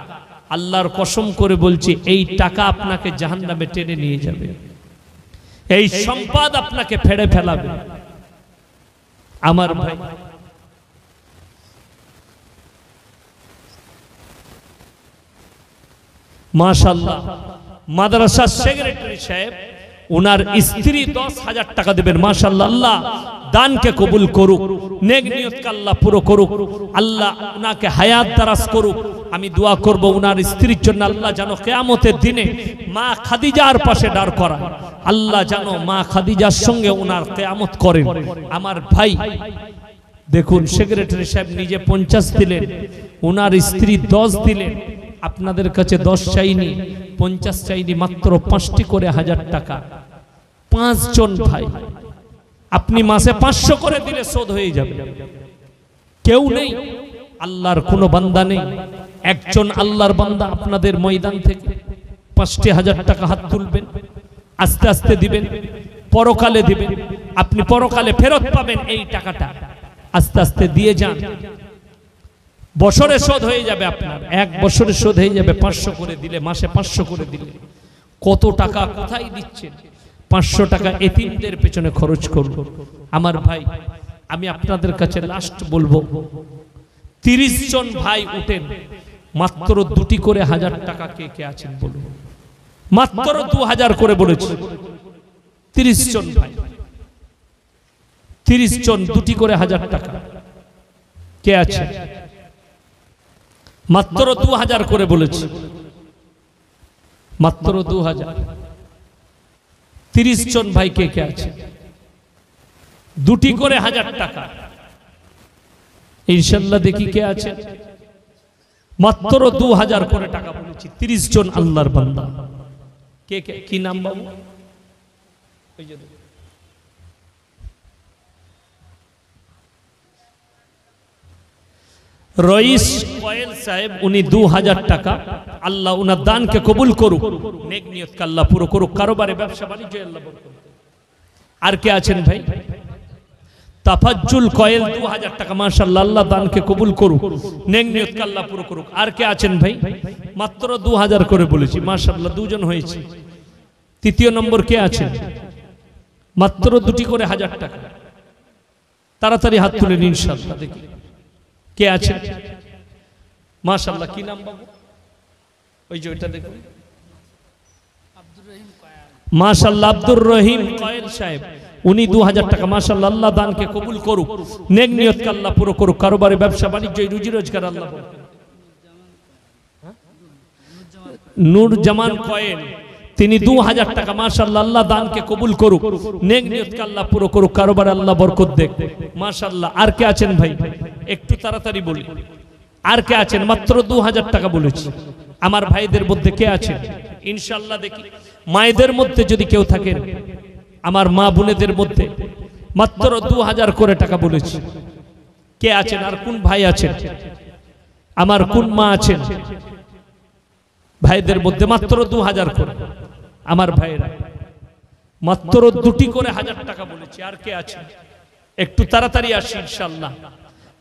আল্লাহর কসম করে বলছি এই টাকা আপনাকে জাহান্নামে টেনে নিয়ে যাবে, এই সম্পদ আপনাকে ফেড়ে ফেলাবে। আমার ভাই, মাশাআল্লাহ, মাদ্রাসার সেক্রেটারি সাহেব ওনার স্ত্রী 10,000 টাকা দেবেন। মাশাআল্লাহ, আল্লাহ দানকে কবুল করুক, নেক নিয়তকে আল্লাহ পুরো করুক, আল্লাহ ওনাকে হায়াত দারাজ করুক। আমি দোয়া করব ওনার স্ত্রীর জন্য আল্লাহ যেন কিয়ামতের দিনে মা খাদিজার পাশে দাঁড় করায়, আল্লাহ যেন মা খাদিজার সঙ্গে ওনার কিয়ামত করেন। আমার ভাই দেখুন, সেক্রেটারি সাহেব নিজে 50 দিলেন, ওনার স্ত্রী 10 দিলেন। আপনাদের কাছে 10 চাইনি, 50 চাইনি, মাত্র 5টি করে 1000 টাকা। 5 জন ভাই, আপনি মাসে 500 করে দিলে শোধ হয়ে যাবে। কেউ নেই, আল্লাহর কোনো বান্দা নেই, একজন আল্লাহর বান্দা আপনাদের ময়দান থেকে 5টি 1000 টাকা হাত তুলবেন, আস্তে আস্তে দিবেন, পরকালে দিবেন, আপনি পরকালে ফেরত পাবেন এই টাকাটা। আস্তে আস্তে দিয়ে যান, বছরে শোধ হয়ে যাবে আপনার, 1 বছরে শোধ হয়ে যাবে। 500 করে দিলে, মাসে 500 করে দিলে কত টাকা কোথায় দিচ্ছেন? 500 টাকা এতিমদের পেছনে খরচ করব। আমার ভাই, আমি আপনাদের কাছে লাস্ট বলবো, 30 জন ভাই উঠেন, মাত্র 2টি করে 1000 টাকা কে কে আছেন বলুন? মাত্র 2000 করে বলেছি। 30 জন ভাই, 30 জন 2টি করে 1000 টাকা কে আছে? মাত্র 2000 করে বলেছি, মাত্র 2000। 30 জন ভাই কে কে আছে? 2টি করে 1000 টাকা ইনশাআল্লাহ দেখি কে আছে। মাত্র 2000 করে টাকা বলেছি, 30 জন আল্লাহর বান্দা। কে কে? কি নাম বাবু? রইস কয়েল সাহেব, উনি 2000 টাকা। আল্লাহ উনার দানকে কবুল করুক, নেক নিয়তকে আল্লাহ পুরো করুক, কারোবারে ব্যবসা বাণিজ্য আল্লাহ বরকত। আর কে আছেন ভাই? তাফাজ্জুল কয়েল 2000 টাকা, মাশাআল্লাহ, আল্লাহ দানকে কবুল করুক, নেক নিয়তকে আল্লাহ পুরো করুক। আর কে আছেন ভাই? মাত্র 2000 করে বলেছি, মাশাআল্লাহ, 2 জন হয়েছে। তৃতীয় নম্বর কে আছেন? মাত্র 2টি করে 1000 টাকা। তাড়াতাড়ি হাত তুলেন ইনশাআল্লাহ দেখি কে আছে। মাশাআল্লাহ, কি নাম বাবু? ওই যে ওইটা দেখুন, মাশাআল্লাহ, আব্দুর রহিম কয়েল সাহেব, উনি 2000 টাকা। মাশাআল্লাহ, আল্লাহ দানকে কবুল করুক, নেক নিয়তকে আল্লাহ পুরো করুক, কারোবারে ব্যবসা বাণিজ্য রুজি রোজগার আল্লাহ। নূর জামান কয়েল, তিনি 2000 টাকা। মাশাআল্লাহ, আল্লাহ দানকে কবুল করুক, নেক নিয়তকে আল্লাহ পুরো করুক, কারোবারে আল্লাহ বরকত দেখ। মাশাআল্লাহ। আর কে আছেন ভাই? একটু তাড়াতাড়ি বলি, আর কে আছেন? মাত্র 2000 টাকা বলেছি। আমার ভাইদের মধ্যে কে আছেন ইনশাআল্লাহ দেখি? মায়েদের মধ্যে যদি কেউ থাকেন, আমার মা বোনেদের মধ্যে মাত্র 2000 করে টাকা বলেছি। কে আছেন? আর কোন ভাই আছেন? আমার কোন মা আছেন ভাইদের মধ্যে? মাত্র 2000 করে। আমার ভাইরা মাত্র 2টি করে 1000 টাকা বলেছি। আর কে আছে? একটু তাড়াতাড়ি আসি ইনশাআল্লাহ।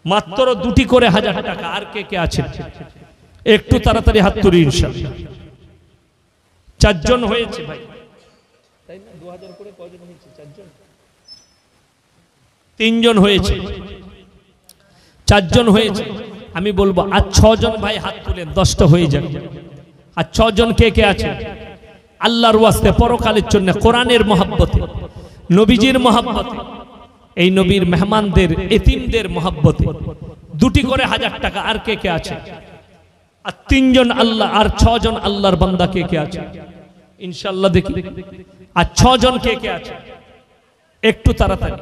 মাত্র 2টি করে 1000 টাকা। আর কে কে আছে? একটু তাড়াতাড়ি হাত তুলি ইনশাআল্লাহ। 4 জন হয়েছে ভাই, তাই না? 2000 করে কয়জন হয়েছে? 4 জন। 3 জন হয়েছে, 4 জন হয়েছে। আমি বলবো আর 6 জন ভাই হাত তুলেন, 10টা হয়ে যাবে। আর 6 জন কে কে আছে? আল্লাহর ওয়াস্তে পরকালের জন্য কোরআনের মহব্বতে নবীজির মহব্বতে এই নবীর মেহমানদের এতিমদের মহব্বতে দুটি করে 1000 টাকা। আর কে কে আছে? আর 3 জন আল্লাহ আর 6 জন আল্লাহর বান্দা কে কে আছে ইনশাআল্লাহ দেখি। আর 6 জন কে কে আছে একটু তাড়াতাড়ি।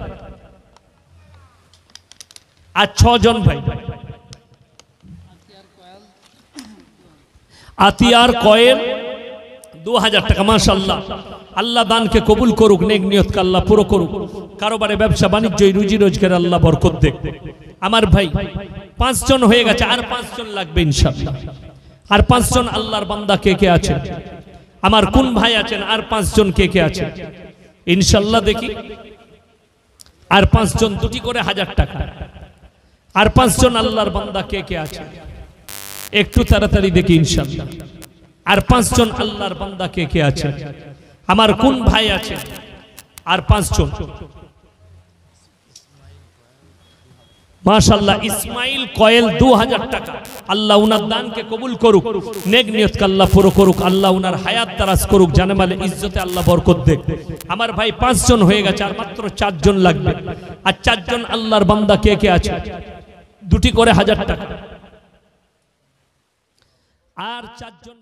আর 6 জন ভাই আতিয়ার কয়েল 2000 টাকা। মাশাআল্লাহ, আল্লাহ দানকে কবুল করুক, নেক নিয়তকে আল্লাহ পুরো করুক, কারোবারে ব্যবসা বাণিজ্য রুজি রোজগারে আল্লাহ বরকত দেখ। আমার ভাই 5 জন হয়ে গেছে, আর 5 জন লাগবে ইনশাআল্লাহ। আর 5 জন আল্লাহর বান্দা কে কে আছেন? আমার কোন ভাই আছেন? আর 5 জন কে কে আছেন ইনশাআল্লাহ দেখি। আর 5 জন দুটি করে 1000 টাকা। আর 5 জন আল্লাহর বান্দা কে কে আছেন একটু তাড়াতাড়ি দেখি ইনশাআল্লাহ। আর 5 জন আল্লাহর বান্দা কে কে আছে? আমার কোন ভাই আছে? আর 5 জন মাশাআল্লাহ। ইসমাইল কয়েল 2000 টাকা। আল্লাহ উনার দানকে কবুল করুক, নেক নিয়তকে আল্লাহ পুরো করুক, আল্লাহ উনার হায়াত দারাজ করুক, জানেমালে ইজ্জতে আল্লাহ বরকত দেখ। আমার ভাই 5 জন হয়ে গেছে, আর মাত্র 4 জন লাগবে। আর 4 জন আল্লাহর বান্দা কে কে আছে? দুটি করে 1000 টাকা। আর 4 জন